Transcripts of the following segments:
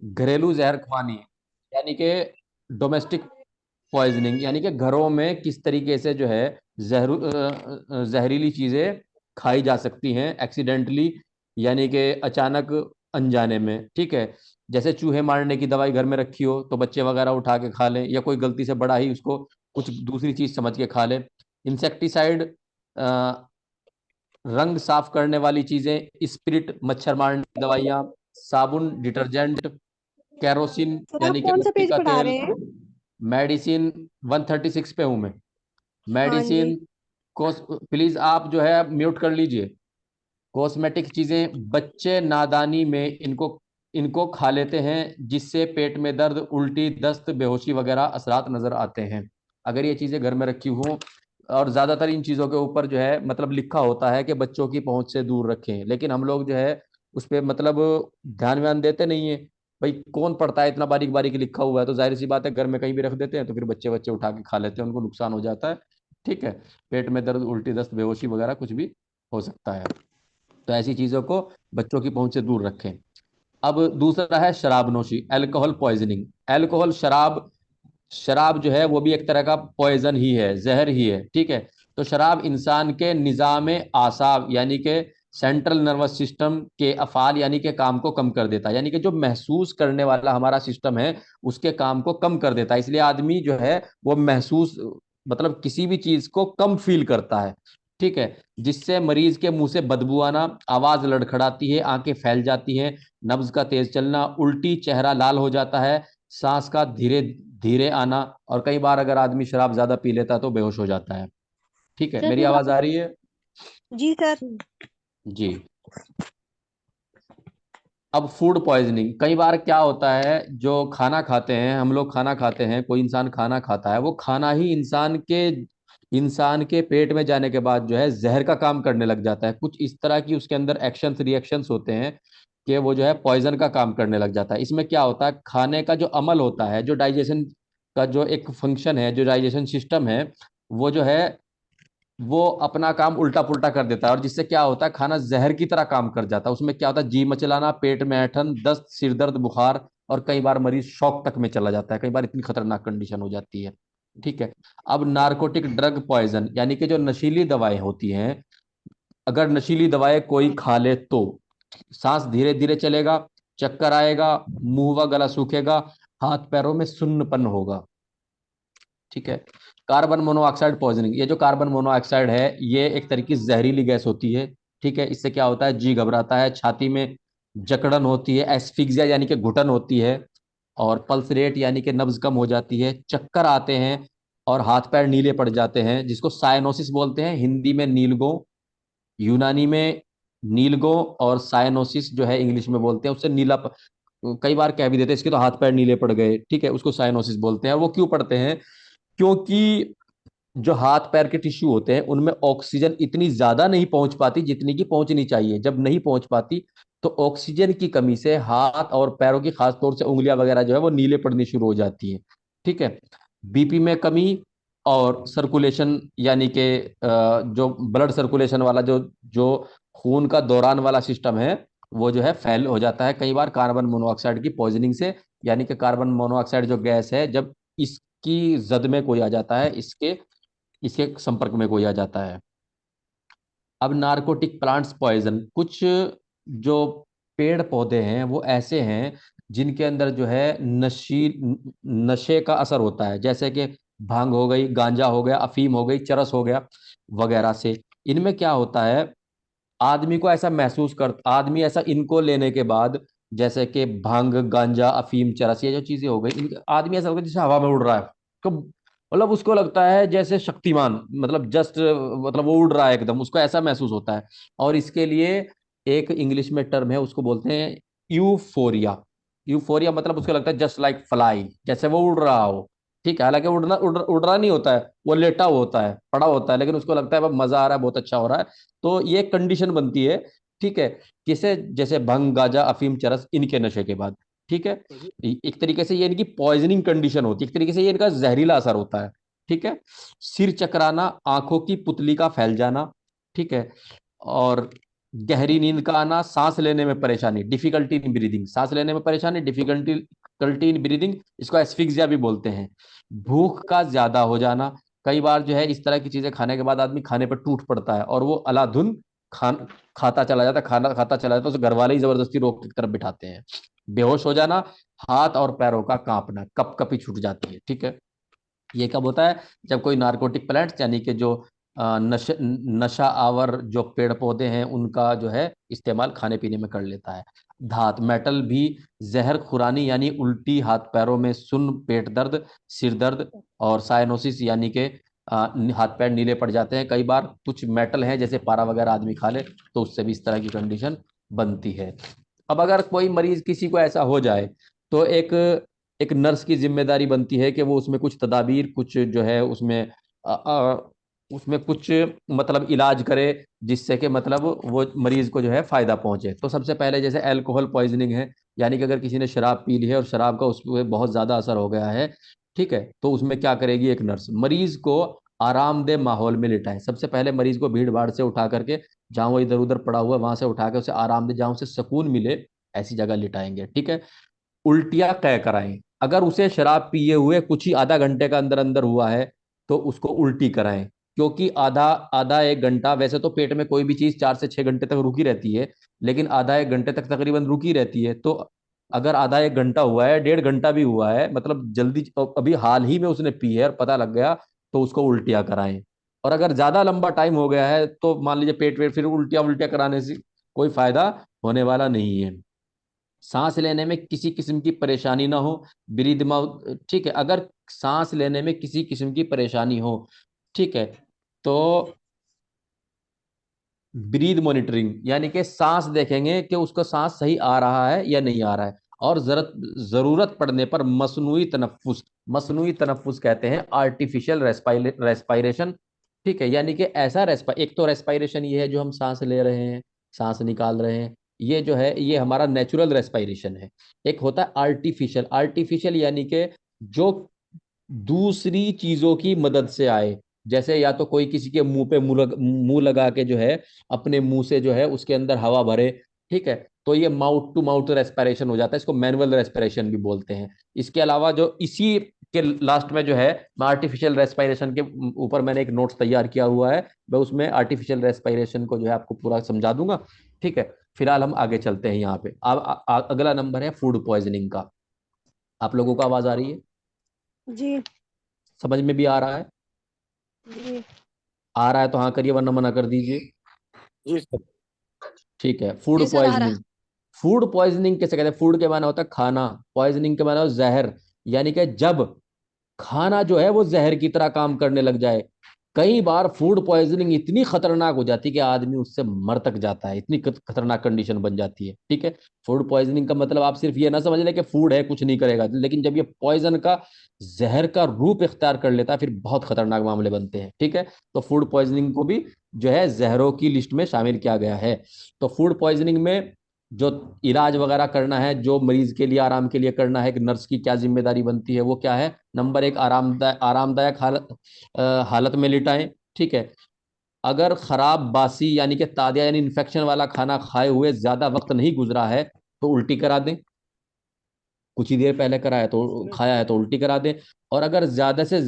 घरेलू जहर खुबानी, यानी कि डोमेस्टिक पॉइजनिंग, यानी कि घरों में किस तरीके से जो है जहरीली चीजें खाई जा सकती हैं एक्सीडेंटली, यानी कि अचानक अनजाने में। ठीक है, जैसे चूहे मारने की दवाई घर में रखी हो तो बच्चे वगैरह उठा के खा लें, या कोई गलती से बड़ा ही उसको कुछ दूसरी चीज समझ के खा ले। इंसेक्टिसाइड, रंग साफ करने वाली चीजें, स्पिरिट मच्छर मारने की दवाइयाँ, साबुन, डिटर्जेंट, कैरोसिन सर आप यानी कि कौन सा मिट्टी पेज का पढ़ा तेल, रहे हैं? मेडिसिन। 136 पे हूं मैं। हाँ जी। मेडिसिन को प्लीज आप जो है म्यूट कर लीजिए। कॉस्मेटिक चीजें, बच्चे नादानी में इनको इनको खा लेते हैं, जिससे पेट में दर्द, उल्टी, दस्त, बेहोशी वगैरह असरात नजर आते हैं। अगर ये चीजें घर में रखी हों, और ज्यादातर इन चीजों के ऊपर जो है मतलब लिखा होता है कि बच्चों की पहुंच से दूर रखें, लेकिन हम लोग जो है उस पर मतलब ध्यान व्यान देते नहीं है। भाई कौन पढ़ता है, इतना बारीक बारीक लिखा हुआ है तो जाहिर सी बात है घर में कहीं भी रख देते हैं, तो फिर बच्चे बच्चे उठा के खा लेते हैं, उनको नुकसान हो जाता है। ठीक है, पेट में दर्द, उल्टी, दस्त, बेहोशी वगैरह कुछ भी हो सकता है। तो ऐसी चीजों को बच्चों की पहुंच से दूर रखें। अब दूसरा है शराबनोशी, अल्कोहल पॉइजनिंग। अल्कोहल, शराब, शराब जो है वो भी एक तरह का पॉइजन ही है, जहर ही है। ठीक है, तो शराब इंसान के निज़ाम आसाब यानी कि सेंट्रल नर्वस सिस्टम के अफाल यानी कि काम को कम कर देता है, यानी कि जो महसूस करने वाला हमारा सिस्टम है उसके काम को कम कर देता है। इसलिए आदमी जो है वो महसूस मतलब किसी भी चीज को कम फील करता है। ठीक है, जिससे मरीज के मुंह से बदबू आना, आवाज लड़खड़ाती है, आंखें फैल जाती हैं, नब्ज का तेज चलना, उल्टी, चेहरा लाल हो जाता है, सांस का धीरे धीरे आना, और कई बार अगर आदमी शराब ज्यादा पी लेता है तो बेहोश हो जाता है। ठीक है, सर मेरी थोड़ा। आवाज आ रही है? जी सर। जी। अब फूड पॉइजनिंग, कई बार क्या होता है, जो खाना खाते हैं हम लोग, खाना खाते हैं, कोई इंसान खाना खाता है, वो खाना ही इंसान के पेट में जाने के बाद जो है जहर का काम करने लग जाता है। कुछ इस तरह की उसके अंदर एक्शंस रिएक्शंस होते हैं कि वो जो है पॉइजन का काम करने लग जाता है। इसमें क्या होता है, खाने का जो अमल होता है, जो डाइजेशन का जो एक फंक्शन है, जो डाइजेशन सिस्टम है, वो जो है वो अपना काम उल्टा पुल्टा कर देता है, और जिससे क्या होता है, खाना जहर की तरह काम कर जाता है। उसमें क्या होता है, जी मचलाना, पेट में ऐंठन, दस्त, सिर दर्द, बुखार, और कई बार मरीज शौक तक में चला जाता है। कई बार इतनी खतरनाक कंडीशन हो जाती है। ठीक है, अब नारकोटिक ड्रग पॉइजन, यानी कि जो नशीली दवाएं होती हैं, अगर नशीली दवाएं कोई खा ले तो सांस धीरे धीरे चलेगा, चक्कर आएगा, मुंह व गला सूखेगा, हाथ पैरों में सुन्नपन होगा। ठीक है, कार्बन मोनोऑक्साइड पॉइजनिंग, ये जो कार्बन मोनोऑक्साइड है ये एक तरह की जहरीली गैस होती है। ठीक है, इससे क्या होता है, जी घबराता है, छाती में जकड़न होती है, एस्फिक्सिया यानी कि घुटन होती है, और पल्स रेट यानी कि नब्ज कम हो जाती है, चक्कर आते हैं, और हाथ पैर नीले पड़ जाते हैं, जिसको साइनोसिस बोलते हैं, हिंदी में नीलगो, यूनानी में नीलगो, और साइनोसिस जो है इंग्लिश में बोलते हैं उससे नीला कई बार कह भी देते हैं इसके तो हाथ पैर नीले पड़ गए। ठीक है, उसको साइनोसिस बोलते हैं। वो क्यों पड़ते हैं, क्योंकि जो हाथ पैर के टिश्यू होते हैं उनमें ऑक्सीजन इतनी ज्यादा नहीं पहुंच पाती जितनी की पहुंचनी चाहिए। जब नहीं पहुंच पाती तो ऑक्सीजन की कमी से हाथ और पैरों की, खास तौर से उंगलियां वगैरह जो है वो नीले पड़नी शुरू हो जाती है। ठीक है, बीपी में कमी, और सर्कुलेशन यानी कि जो ब्लड सर्कुलेशन वाला जो जो खून का दौरान वाला सिस्टम है वो जो है फेल हो जाता है कई बार कार्बन मोनोऑक्साइड की पॉइजनिंग से। यानी कि कार्बन मोनोऑक्साइड जो गैस है, जब इसकी जद में कोई आ जाता है, इसके इसके संपर्क में कोई आ जाता है। अब नारकोटिक प्लांट्स पॉइजन, कुछ जो पेड़ पौधे हैं वो ऐसे हैं जिनके अंदर जो है नशे का असर होता है, जैसे कि भांग हो गई, गांजा हो गया, अफीम हो गई, चरस हो गया वगैरह से। इनमें क्या होता है, आदमी को ऐसा महसूस कर आदमी ऐसा इनको लेने के बाद, जैसे कि भांग, गांजा, अफीम, चरस, ये जो चीजें हो गई, आदमी ऐसा लगता है जैसे हवा में उड़ रहा है। तो मतलब उसको लगता है जैसे शक्तिमान, मतलब जस्ट मतलब वो उड़ रहा है एकदम, उसको ऐसा महसूस होता है। और इसके लिए एक इंग्लिश में टर्म है, उसको बोलते हैं यूफोरिया। यूफोरिया मतलब उसको लगता है जस्ट लाइक फ्लाई, जैसे वो उड़ रहा हो। ठीक है, हालांकि उड़ रहा नहीं होता है, वो लेटा हुआ होता है, पड़ा होता है, लेकिन उसको लगता है अब मजा आ रहा है, बहुत अच्छा हो रहा है। तो ये कंडीशन बनती है। ठीक है, किसे, जैसे भंग, गांजा, अफीम, चरस, इनके नशे के बाद। ठीक है, एक तरीके से ये इनकी पॉइजनिंग कंडीशन होती है, एक तरीके से ये इनका जहरीला असर होता है। ठीक है, सिर चकराना, आंखों की पुतली का फैल जाना। ठीक है, और गहरी नींद का आना, सांस लेने में परेशानी, डिफिकल्टी इन ब्रीदिंग, सांस लेने में परेशानी, डिफिकल्टी इन ब्रीदिंग, इसको एस्फिक्सिया भी बोलते हैं। भूख का ज्यादा हो जाना, कई बार जो है इस तरह की चीजें खाने के बाद आदमी खाने पर टूट पड़ता है और वो अलाधुन खान खाता चला जाता है, खाना खाता चला जाता है, तो घर वाले ही जबरदस्ती रोक की तरफ बिठाते हैं। बेहोश हो जाना, हाथ और पैरों का कांपना, कप कपी छूट जाती है, ठीक है। ये कब होता है? जब कोई नार्कोटिक प्लांट्स यानी कि जो नशा आवर जो पेड़ पौधे हैं उनका जो है इस्तेमाल खाने पीने में कर लेता है। धात मेटल भी जहर खुरानी यानी उल्टी, हाथ पैरों में सुन्न, पेट दर्द, सिर दर्द और साइनोसिस यानी कि हाथ पैर नीले पड़ जाते हैं। कई बार कुछ मेटल हैं जैसे पारा वगैरह आदमी खा ले तो उससे भी इस तरह की कंडीशन बनती है। अब अगर कोई मरीज किसी को ऐसा हो जाए तो एक एक नर्स की जिम्मेदारी बनती है कि वो उसमें कुछ तदाबीर, कुछ जो है उसमें उसमें कुछ मतलब इलाज करे जिससे कि मतलब वो मरीज को जो है फायदा पहुंचे। तो सबसे पहले जैसे अल्कोहल पॉइजनिंग है, यानी कि अगर किसी ने शराब पी ली है और शराब का उस पर बहुत ज्यादा असर हो गया है, ठीक है, तो उसमें क्या करेगी एक नर्स? मरीज को आरामदेह माहौल में लिटाए। सबसे पहले मरीज को भीड़ भाड़ से उठा करके, जहां वो इधर उधर पड़ा हुआ है वहां से उठा के उसे आरामदेह, जहां उसे सुकून मिले, ऐसी जगह लिटाएंगे, ठीक है। उल्टियां तय कराएं, अगर उसे शराब पिए हुए कुछ ही आधा घंटे का अंदर अंदर हुआ है तो उसको उल्टी कराएं। क्योंकि आधा आधा एक घंटा, वैसे तो पेट में कोई भी चीज 4 से 6 घंटे तक रुकी रहती है, लेकिन आधा एक घंटे तक तकरीबन रुकी रहती है। तो अगर आधा एक घंटा हुआ है, 1.5 घंटा भी हुआ है, मतलब जल्दी अभी हाल ही में उसने पी है और पता लग गया, तो उसको उल्टियां कराएं। और अगर ज्यादा लंबा टाइम हो गया है तो मान लीजिए पेट वेट, फिर उल्टियां उल्टियां कराने से कोई फायदा होने वाला नहीं है। सांस लेने में किसी किस्म की परेशानी ना हो, ब्रीद माउथ, ठीक है, अगर सांस लेने में किसी किस्म की परेशानी हो, ठीक है, तो ब्रीद मॉनिटरिंग यानी कि सांस देखेंगे कि उसका सांस सही आ रहा है या नहीं आ रहा है। और जरूरत जरूरत पड़ने पर मसनूई तनफ्फुस, मसनूई तनफ्फुस कहते हैं आर्टिफिशियल रेस्पायरेशन, ठीक है, यानी कि ऐसा एक तो रेस्पायरेशन ये है जो हम सांस ले रहे हैं, सांस निकाल रहे हैं, ये जो है ये हमारा नेचुरल रेस्पायरेशन है। एक होता है आर्टिफिशियल, आर्टिफिशियल यानी कि जो दूसरी चीजों की मदद से आए। जैसे या तो कोई किसी के मुंह पे मुंह लगा के जो है अपने मुंह से जो है उसके अंदर हवा भरे, ठीक है, तो ये माउथ टू माउथ रेस्पिरेशन हो जाता है, इसको मैनुअल रेस्पिरेशन भी बोलते हैं। इसके अलावा जो इसी के लास्ट में जो है, मैं आर्टिफिशियल रेस्पिरेशन के ऊपर मैंने एक नोट्स तैयार किया हुआ है, मैं उसमें आर्टिफिशियल रेस्पिरेशन को जो है आपको पूरा समझा दूंगा, ठीक है। फिलहाल हम आगे चलते हैं यहाँ पे। अब अगला नंबर है फूड पॉइजनिंग का। आप लोगों को आवाज आ रही है? जी। समझ में भी आ रहा है? जी। आ रहा है तो हाँ करिए, वरना मना कर दीजिए। जी सर। ठीक है, जी फूड सर आ रहा। पॉइजनिंग। फूड पॉइजनिंग कैसे कहते हैं? फूड के माना होता है खाना, पॉइजनिंग के माना होता है जहर, यानी कि जब खाना जो है वो जहर की तरह काम करने लग जाए। कई बार फूड पॉइजनिंग इतनी खतरनाक हो जाती है कि आदमी उससे मर तक जाता है, इतनी खतरनाक कंडीशन बन जाती है, ठीक है। फूड पॉइजनिंग का मतलब आप सिर्फ ये ना समझ लें कि फूड है कुछ नहीं करेगा, लेकिन जब ये पॉइजन का, जहर का रूप इख्तियार कर लेता है फिर बहुत खतरनाक मामले बनते हैं, ठीक है। तो फूड पॉइजनिंग को भी जो है जहरों की लिस्ट में शामिल किया गया है। तो फूड पॉइजनिंग में जो इलाज वगैरह करना है, जो मरीज के लिए आराम के लिए करना है, एक नर्स की क्या जिम्मेदारी बनती है वो क्या है? नंबर एक, आरामदायक हालत में लिटाएं, ठीक है। अगर खराब बासी यानी कि ताज़ा यानी इन्फेक्शन वाला खाना खाए हुए ज्यादा वक्त नहीं गुजरा है तो उल्टी करा दें, कुछ ही देर पहले कराया तो खाया है तो उल्टी करा दें। और अगर ज्यादा से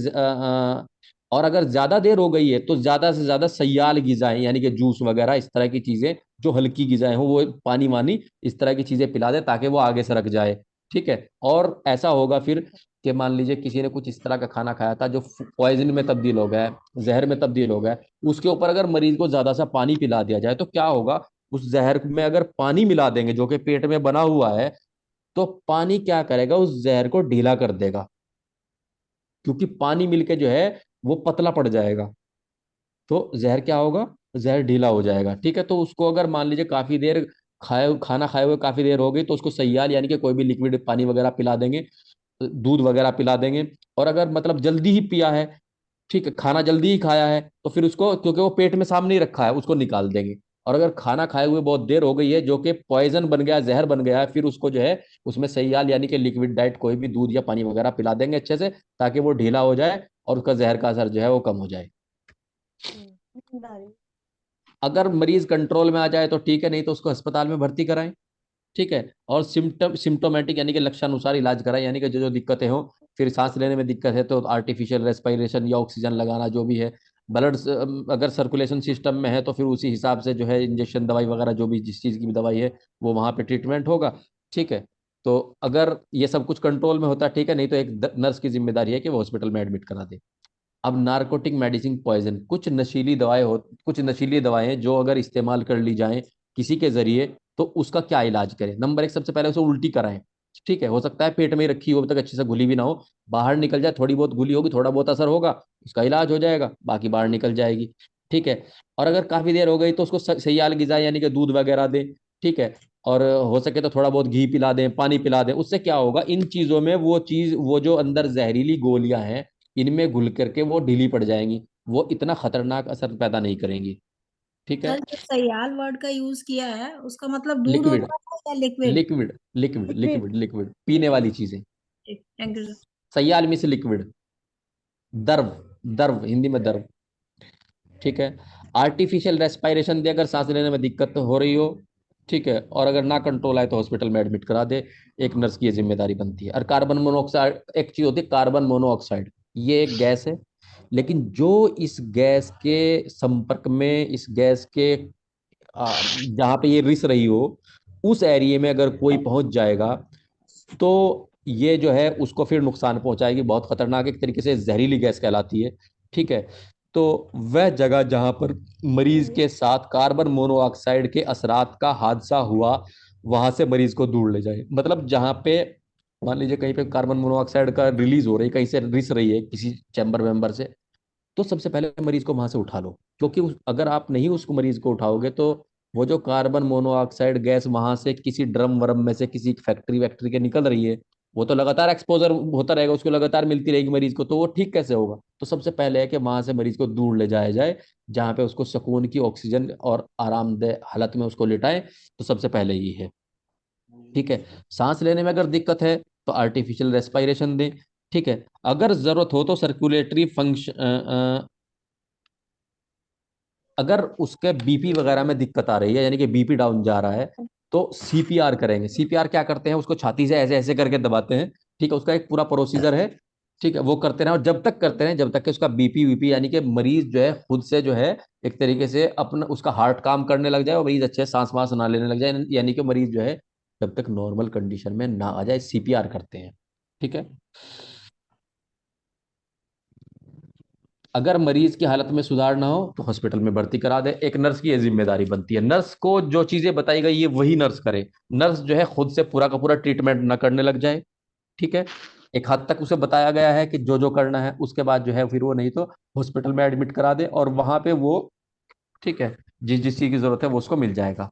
और अगर ज्यादा देर हो गई है तो ज्यादा से ज्यादा सयाल गिजाएं यानी कि जूस वगैरह इस तरह की चीजें, जो हल्की गिजाएं हो, वो पानी वानी इस तरह की चीजें पिला दे ताकि वो आगे सरक जाए, ठीक है। और ऐसा होगा फिर कि मान लीजिए किसी ने कुछ इस तरह का खाना खाया था जो पॉइजन में तब्दील हो गया है, जहर में तब्दील हो गया है, उसके ऊपर अगर मरीज को ज्यादा सा पानी पिला दिया जाए तो क्या होगा? उस जहर में अगर पानी मिला देंगे जो कि पेट में बना हुआ है, तो पानी क्या करेगा? उस जहर को ढीला कर देगा, क्योंकि पानी मिलके जो है वो पतला पड़ जाएगा, तो जहर क्या होगा? जहर ढीला हो जाएगा, ठीक है। तो उसको अगर मान लीजिए काफी देर खाना खाए हुए काफी देर हो गई तो उसको सयाल यानी कि कोई भी लिक्विड पानी वगैरह पिला देंगे, दूध वगैरह पिला देंगे। और अगर मतलब जल्दी ही पिया है, ठीक है, खाना जल्दी ही खाया है, तो फिर उसको, क्योंकि वो पेट में सामने ही रखा है, उसको निकाल देंगे। और अगर खाना खाए हुए बहुत देर हो गई है जो कि पॉइजन बन गया, जहर बन गया है, फिर उसको जो है उसमें सयाल यानी कि लिक्विड डाइट कोई भी दूध या पानी वगैरह पिला देंगे अच्छे से, ताकि वो ढीला हो जाए और उसका जहर का असर जो है वो कम हो जाए। नींद आ रही। अगर मरीज कंट्रोल में आ जाए तो ठीक है, नहीं तो उसको अस्पताल में भर्ती कराएं। ठीक है। और सिम्टोमेटिक यानी कि लक्षणानुसार इलाज कराएं, यानी कि जो जो दिक्कतें हो, फिर सांस लेने में दिक्कत है तो आर्टिफिशियल रेस्पिरेशन या ऑक्सीजन लगाना जो भी है, ब्लड अगर सर्कुलेशन सिस्टम में है तो फिर उसी हिसाब से जो है इंजेक्शन दवाई वगैरह जो भी जिस चीज़ की भी दवाई है वो वहाँ पे ट्रीटमेंट होगा। ठीक है। तो अगर ये सब कुछ कंट्रोल में होता है, ठीक है, नहीं तो एक नर्स की जिम्मेदारी है कि वो हॉस्पिटल में एडमिट करा दे। अब नारकोटिक मेडिसिन पॉइजन, कुछ नशीली दवाएं जो अगर इस्तेमाल कर ली जाएं किसी के जरिए, तो उसका क्या इलाज करें? नंबर एक, सबसे पहले उसे उल्टी कराएं। ठीक है, हो सकता है पेट में ही रखी हो, अभी तक अच्छे से घुली भी ना हो, बाहर निकल जाए, थोड़ी बहुत घुली होगी, थोड़ा बहुत असर होगा, उसका इलाज हो जाएगा, बाकी बाहर निकल जाएगी। ठीक है। और अगर काफी देर हो गई तो उसको सही गिजा यानी कि दूध वगैरह दें। ठीक है। और हो सके तो थोड़ा बहुत घी पिला दें, पानी पिला दें। उससे क्या होगा, इन चीजों में वो जो अंदर जहरीली गोलियां हैं, इनमें घुल करके वो ढीली पड़ जाएंगी, वो इतना खतरनाक असर पैदा नहीं करेंगी। ठीक है। सर, जो सयाल वर्ड का यूज किया है उसका मतलब दूध लिक्विड, होता है या liquid? Liquid, liquid, liquid. Liquid, liquid पीने वाली चीजें। Thank you sir. सयाल मिस लिक्विड, दर्व, दर्व हिंदी में दर्व। ठीक है। आर्टिफिशियल रेस्पिरेशन दे अगर सांस लेने में दिक्कत हो रही हो। ठीक है। और अगर ना कंट्रोल आए तो हॉस्पिटल में एडमिट करा दे, एक नर्स की ये जिम्मेदारी बनती है। और कार्बन मोनोऑक्साइड, एक चीज होती है कार्बन मोनोऑक्साइड, ये एक गैस है, लेकिन जो इस गैस के संपर्क में, इस गैस के जहाँ पे ये रिस रही हो, उस एरिया में अगर कोई पहुंच जाएगा तो ये जो है उसको फिर नुकसान पहुंचाएगी, बहुत खतरनाक एक तरीके से जहरीली गैस कहलाती है। ठीक है। तो वह जगह जहां पर मरीज के साथ कार्बन मोनोऑक्साइड के असरात का हादसा हुआ, वहां से मरीज को दूर ले जाए। मतलब जहां पे मान लीजिए कहीं पे कार्बन मोनोऑक्साइड का रिलीज हो रही है, कहीं से रिस रही है किसी चैम्बर वेम्बर से, तो सबसे पहले मरीज को वहां से उठा लो, क्योंकि अगर आप नहीं उस मरीज को उठाओगे तो वो जो कार्बन मोनोऑक्साइड गैस वहां से किसी ड्रम वरम में से किसी फैक्ट्री वैक्ट्री के निकल रही है, वो तो लगातार एक्सपोजर होता रहेगा, उसको लगातार मिलती रहेगी मरीज को, तो वो ठीक कैसे होगा? तो सबसे पहले है कि वहां से मरीज को दूर ले जाया जाए, जहां पे उसको सुकून की ऑक्सीजन और आरामदेह हालत में उसको लिटाएं। तो सबसे पहले ये है। ठीक है। सांस लेने में अगर दिक्कत है तो आर्टिफिशियल रेस्पिरेशन दें। ठीक है। अगर जरूरत हो तो सर्कुलेटरी फंक्शन, अगर उसके बीपी वगैरह में दिक्कत आ रही है, यानी कि बीपी डाउन जा रहा है, तो सीपीआर करेंगे। सीपीआर क्या करते हैं, उसको छाती से ऐसे ऐसे करके दबाते हैं। ठीक है, उसका एक पूरा प्रोसीजर है। ठीक है, वो करते रहें, और जब तक करते रहें जब तक कि उसका बीपी वीपी यानी कि मरीज जो है खुद से जो है एक तरीके से अपना उसका हार्ट काम करने लग जाए और मरीज अच्छे से सांस वांस ना लेने लग जाए, यानी कि मरीज जो है जब तक नॉर्मल कंडीशन में ना आ जाए, सीपीआर करते हैं। ठीक है। अगर मरीज की हालत में सुधार ना हो तो हॉस्पिटल में भर्ती करा दे। एक नर्स की यह जिम्मेदारी बनती है, नर्स को जो चीजें बताई गई है वही नर्स करे। नर्स जो है खुद से पूरा का पूरा ट्रीटमेंट न करने लग जाए। ठीक है। एक हद तक उसे बताया गया है कि जो जो करना है, उसके बाद जो है फिर वो नहीं तो हॉस्पिटल में एडमिट करा दे, और वहां पे वो, ठीक है, जिस जिस चीज की जरूरत है वो उसको मिल जाएगा।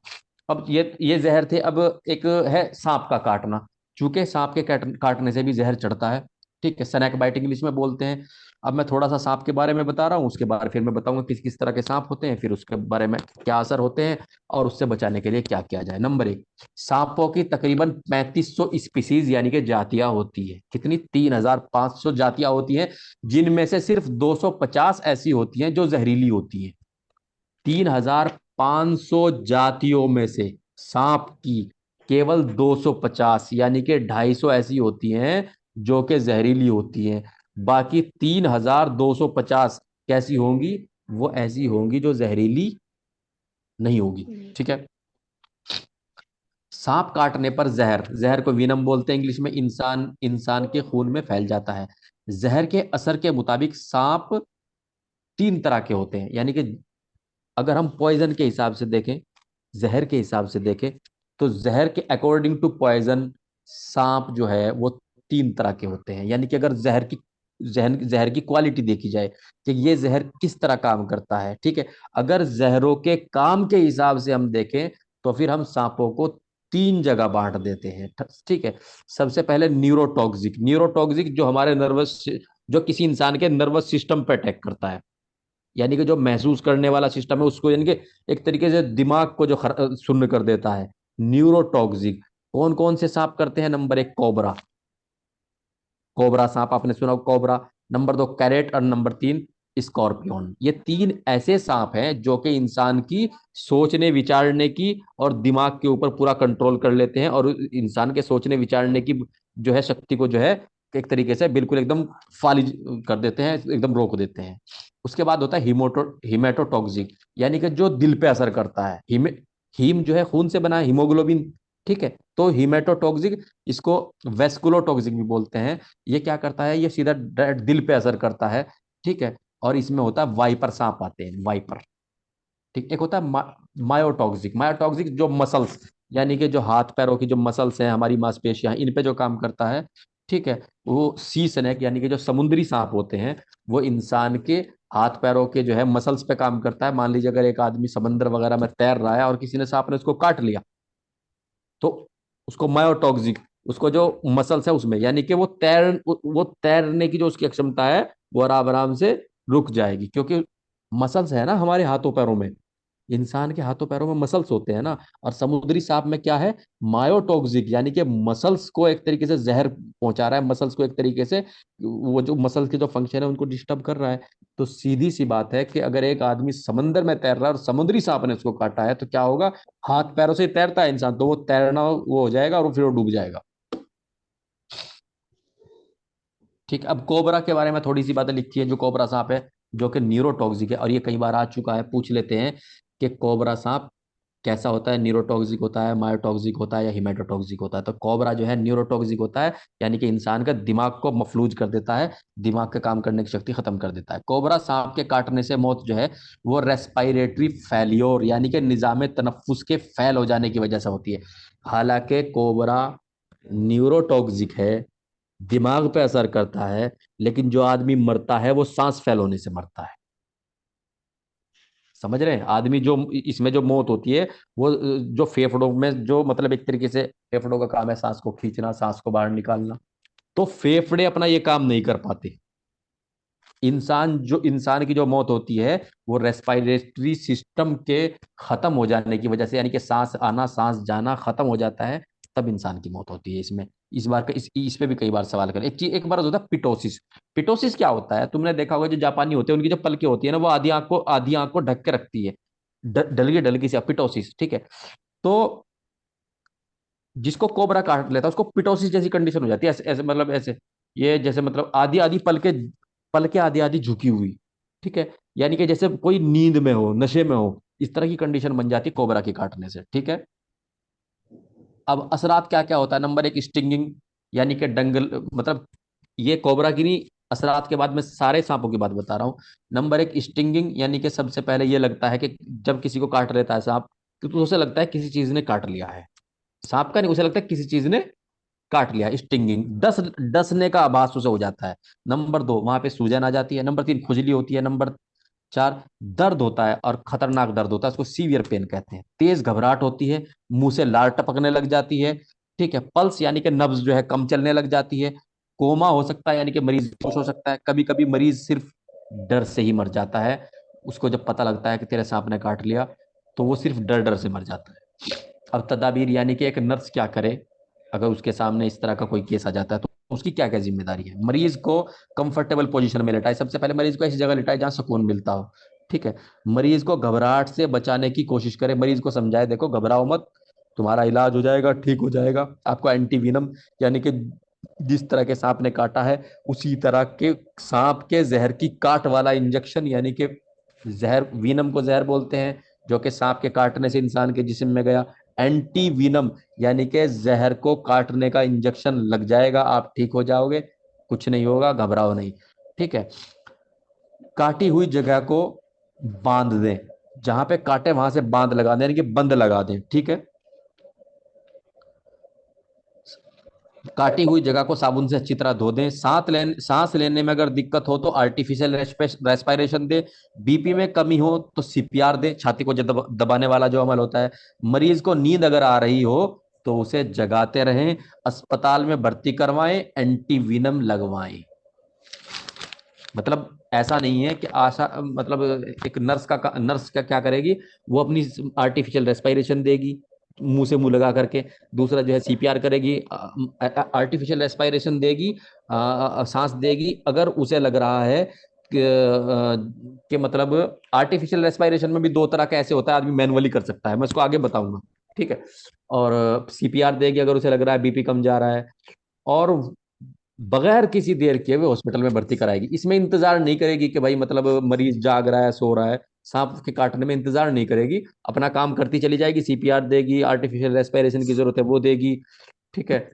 अब ये जहर थे। अब एक है सांप का काटना। चूंकि सांप के काटने से भी जहर चढ़ता है। ठीक है, स्नेक बाइट इंग्लिश में बोलते हैं। अब मैं थोड़ा सा सांप के बारे में बता रहा हूँ, उसके बाद फिर मैं बताऊंगा किस किस तरह के सांप होते हैं, फिर उसके बारे में क्या असर होते हैं और उससे बचाने के लिए क्या किया जाए। नंबर एक, सांपों की तकरीबन 3500 स्पीसीज यानी कि जातियां होती है। कितनी? 3500 जातियां होती हैं, जिनमें से सिर्फ 250 ऐसी होती हैं जो जहरीली होती हैं। 3500 जातियों में से सांप की केवल 250 यानी कि 250 ऐसी होती हैं जो कि जहरीली होती हैं। बाकी 3250 कैसी होंगी? वो ऐसी होंगी जो जहरीली नहीं होगी। ठीक है। सांप काटने पर जहर, जहर को विनम बोलते हैं इंग्लिश में, इंसान इंसान के खून में फैल जाता है। जहर के असर के मुताबिक सांप तीन तरह के होते हैं, यानी कि अगर हम पॉइजन के हिसाब से देखें, जहर के हिसाब से देखें, तो जहर के अकॉर्डिंग टू पॉइजन सांप जो है वो तीन तरह के होते हैं। यानी कि अगर जहर की क्वालिटी देखी जाए कि ये जहर किस तरह काम करता है। ठीक है। अगर जहरों के काम के हिसाब से हम देखें तो फिर हम सांपों को तीन जगह बांट देते हैं। ठीक है। सबसे पहले न्यूरोटॉक्सिक, न्यूरोटॉक्सिक जो हमारे नर्वस, जो किसी इंसान के नर्वस सिस्टम पर अटैक करता है, यानी कि जो महसूस करने वाला सिस्टम है उसको, यानी कि एक तरीके से दिमाग को जो सुन्न कर देता है। न्यूरोटॉक्सिक कौन कौन से सांप करते हैं? नंबर एक, कोबरा, कोबरा सांप आपने सुना, कोबरा। नंबर दो, कैरेट। और नंबर तीन, स्कॉर्पियन। ये 3 ऐसे सांप हैं जो कि इंसान की सोचने विचारने की और दिमाग के ऊपर पूरा कंट्रोल कर लेते हैं, और इंसान के सोचने विचारने की जो है शक्ति को जो है एक तरीके से बिल्कुल एकदम फालिज कर देते हैं, एकदम रोक देते हैं। उसके बाद होता है हिमेटोटॉक्सिक, यानी कि जो दिल पे असर करता है। हीम जो है खून से बना है, हीमोग्लोबिन, ठीक है। तो हिमेटोटॉक्सिक, इसको वेस्कुलोटॉक्सिक भी बोलते हैं। ये क्या करता है, ये सीधा डायरेक्ट दिल पे असर करता है, ठीक है। और इसमें होता है वाइपर सांप आते हैं, वाइपर, ठीक। एक होता है मायोटॉक्सिक। मायोटॉक्सिक जो मसल्स, यानी कि जो हाथ पैरों की जो मसल्स हैं, हमारी मांसपेशियां, इन पे जो काम करता है, ठीक है। वो सी स्नेक, यानी कि जो समुद्री सांप होते हैं, वो इंसान के हाथ पैरों के जो है मसल्स पे काम करता है। मान लीजिए अगर एक आदमी समंदर वगैरह में तैर रहा है और किसी ने सांप ने उसको काट लिया, तो उसको मायोटॉक्सिक, उसको जो मसल्स है उसमें, यानी कि वो तैरने की जो उसकी क्षमता है वो आराम आराम से रुक जाएगी, क्योंकि मसल्स है ना हमारे हाथों पैरों में। इंसान के हाथों पैरों में मसल्स होते हैं ना। और समुद्री सांप में क्या है, मायोटॉक्सिक, यानी कि मसल्स को एक तरीके से जहर पहुंचा रहा है, मसल्स को एक तरीके से, वो जो मसल्स के जो फंक्शन है उनको डिस्टर्ब कर रहा है। तो सीधी सी बात है कि अगर एक आदमी समंदर में तैर रहा है और समुद्री सांप ने उसको काटा है, तो क्या होगा, हाथ पैरों से तैरता है इंसान, तो वो तैरना वो हो जाएगा और फिर वो डूब जाएगा। ठीक। अब कोबरा के बारे में थोड़ी सी बातें लिखी है। जो कोबरा सांप है जो कि न्यूरोटॉक्सिक है, और ये कई बार आ चुका है, पूछ लेते हैं कि कोबरा सांप कैसा होता है, न्यूरोटॉक्सिक होता है, मायोटॉक्सिक होता है या हिमेटोटॉक्सिक होता है। तो कोबरा जो है न्यूरोटॉक्सिक होता है, यानी कि इंसान का दिमाग को मफलूज कर देता है, दिमाग के काम करने की शक्ति खत्म कर देता है। कोबरा सांप के काटने से मौत जो है वो रेस्पायरेटरी फेल्योर, यानी कि निजाम तनफ्फुस के फेल हो जाने की वजह से होती है। हालांकि कोबरा न्यूरोटॉक्सिक है, दिमाग पे असर करता है, लेकिन जो आदमी मरता है वो सांस फेल होने से मरता है। समझ रहे हैं, आदमी जो इसमें जो मौत होती है वो जो फेफड़ों में, जो मतलब एक तरीके से फेफड़ों का काम है सांस को खींचना, सांस को बाहर निकालना, तो फेफड़े अपना ये काम नहीं कर पाते। इंसान की जो मौत होती है वो रेस्पिरेटरी सिस्टम के खत्म हो जाने की वजह से, यानी कि सांस आना सांस जाना खत्म हो जाता है, तब इंसान की मौत होती है। इसमें इस बार का इस पे भी कई बार सवाल करें। एक बार होता है पिटोसिस। पिटोसिस क्या होता है, तुमने देखा होगा जो जापानी होते हैं उनकी जो पलकें होती है ना, वो आधी आंख को ढक के रखती है, डलगी डलगी से, पिटोसिस, ठीक है। तो जिसको कोबरा काट लेता है उसको पिटोसिस जैसी कंडीशन हो जाती है, ऐसे ऐसे मतलब ऐसे, ये जैसे मतलब आधी आधी पलके, पलके आधी आधी झुकी हुई, ठीक है। यानी कि जैसे कोई नींद में हो, नशे में हो, इस तरह की कंडीशन बन जाती है कोबरा के काटने से, ठीक है। अब असरात क्या क्या होता है, नंबर एक स्टिंगिंग, यानी कि डंगल, मतलब ये कोबरा की नहीं, असरात के बाद मैं सारे सांपों की बात बता रहा हूँ। नंबर एक स्टिंगिंग, यानी कि सबसे पहले ये लगता है कि जब किसी को काट लेता है सांप, तो उसे लगता है किसी चीज ने काट लिया है। सांप का नहीं, उसे लगता है किसी चीज ने काट लिया, स्टिंगिंग, डसने का आभास उसे हो जाता है। नंबर दो, वहां पे सूजन आ जाती है। नंबर तीन, खुजली होती है। नंबर चार, दर्द होता है, और खतरनाक दर्द होता है, उसको सीवियर पेन कहते हैं। तेज घबराहट होती है, मुंह से लार टपकने लग जाती है, ठीक है। पल्स यानी कि नब्ज जो है कम चलने लग जाती है। कोमा हो सकता है, यानी कि मरीज बेहोश हो सकता है। कभी कभी मरीज सिर्फ डर से ही मर जाता है, उसको जब पता लगता है कि तेरे सांप ने काट लिया, तो वो सिर्फ डर डर से मर जाता है। अब तदाबीर, यानी कि एक नर्स क्या करे अगर उसके सामने इस तरह का कोई केस आ जाता है, तो उसकी क्या क्या जिम्मेदारी है। मरीज को कंफर्टेबल पोजीशन में लेटाए, सबसे पहले मरीज को ऐसी जगह लेटाए जहां सुकून मिलता हो, ठीक है। मरीज को घबराहट से बचाने की कोशिश करे, मरीज को समझाए, देखो घबराओ मत, तुम्हारा इलाज हो जाएगा, ठीक हो जाएगा। आपको एंटीवीनम, यानी कि जिस तरह के सांप ने काटा है उसी तरह के सांप के जहर की काट वाला इंजेक्शन, यानी कि जहर, वीनम को जहर बोलते हैं, जो कि सांप के काटने से इंसान के जिस्म में गया। एंटी वीनम, यानी कि जहर को काटने का इंजेक्शन लग जाएगा, आप ठीक हो जाओगे, कुछ नहीं होगा, घबराओ नहीं, ठीक है। काटी हुई जगह को बांध दें, जहां पे काटे वहां से बांध लगा दें, यानी कि बंद लगा दें, ठीक है। काटी हुई जगह को साबुन से अच्छी तरह धो दें। सांस लेने में अगर दिक्कत हो तो आर्टिफिशियल रेस्पिरेशन दे। बीपी में कमी हो तो सीपीआर दे, छाती को दबाने वाला जो अमल होता है। मरीज को नींद अगर आ रही हो तो उसे जगाते रहें, अस्पताल में भर्ती करवाएं, एंटीवीनम लगवाएं। मतलब ऐसा नहीं है कि आशा, मतलब एक नर्स का क्या करेगी, वो अपनी आर्टिफिशियल रेस्पिरेशन देगी, मुंह से मुंह लगा करके। दूसरा जो है सीपीआर करेगी, आर्टिफिशियल रेस्पिरेशन देगी, सांस देगी। अगर उसे लग रहा है के मतलब आर्टिफिशियल रेस्पिरेशन में भी दो तरह का ऐसे होता है, आदमी मैनुअली कर सकता है, मैं इसको आगे बताऊंगा। ठीक है। और सीपीआर देगी अगर उसे लग रहा है बीपी कम जा रहा है, और बगैर किसी देर के वे हॉस्पिटल में भर्ती कराएगी। इसमें इंतजार नहीं करेगी कि भाई मतलब मरीज जाग रहा है सो रहा है, सांप के काटने में इंतजार नहीं करेगी, अपना काम करती चली जाएगी, सीपीआर देगी, आर्टिफिशियल रेस्पिरेशन की जरूरत है वो देगी। ठीक है।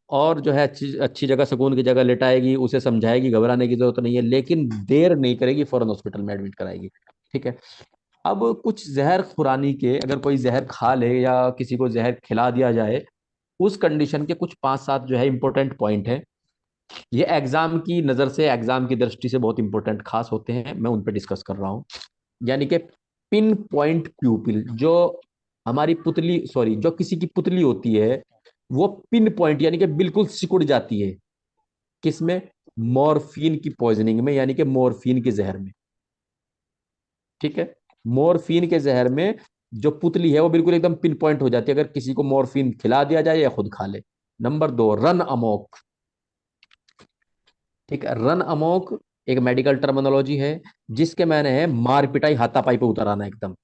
और जो है अच्छी अच्छी जगह, सुकून की जगह लेटाएगी, उसे समझाएगी घबराने की जरूरत नहीं है, लेकिन देर नहीं करेगी, फौरन हॉस्पिटल में एडमिट कराएगी। ठीक है। अब कुछ जहर खुरानी के, अगर कोई जहर खा ले या किसी को जहर खिला दिया जाए, उस कंडीशन के कुछ 5-7 जो है इंपॉर्टेंट पॉइंट है। ये एग्जाम की नजर से, एग्जाम की दृष्टि से बहुत इंपॉर्टेंट खास होते हैं, मैं उन पर डिस्कस कर रहा हूँ। यानी कि पिन पॉइंट प्यूपिल, जो हमारी पुतली, सॉरी, जो किसी की पुतली होती है, वो पिन पॉइंट यानी कि बिल्कुल सिकुड़ जाती है। किसमें? मॉर्फिन की पॉइजनिंग में, यानी कि मॉर्फिन के जहर में। ठीक है। मॉर्फिन के जहर में जो पुतली है वो बिल्कुल एकदम पिन पॉइंट हो जाती है अगर किसी को मॉर्फिन खिला दिया जाए या खुद खा ले। Number 2, run Amok. ठीक है। रन अमोक एक मेडिकल टर्मिनोलॉजी है, जिसके मैंने है मार पिटाई, हाथापाई पे उतर आना एकदम।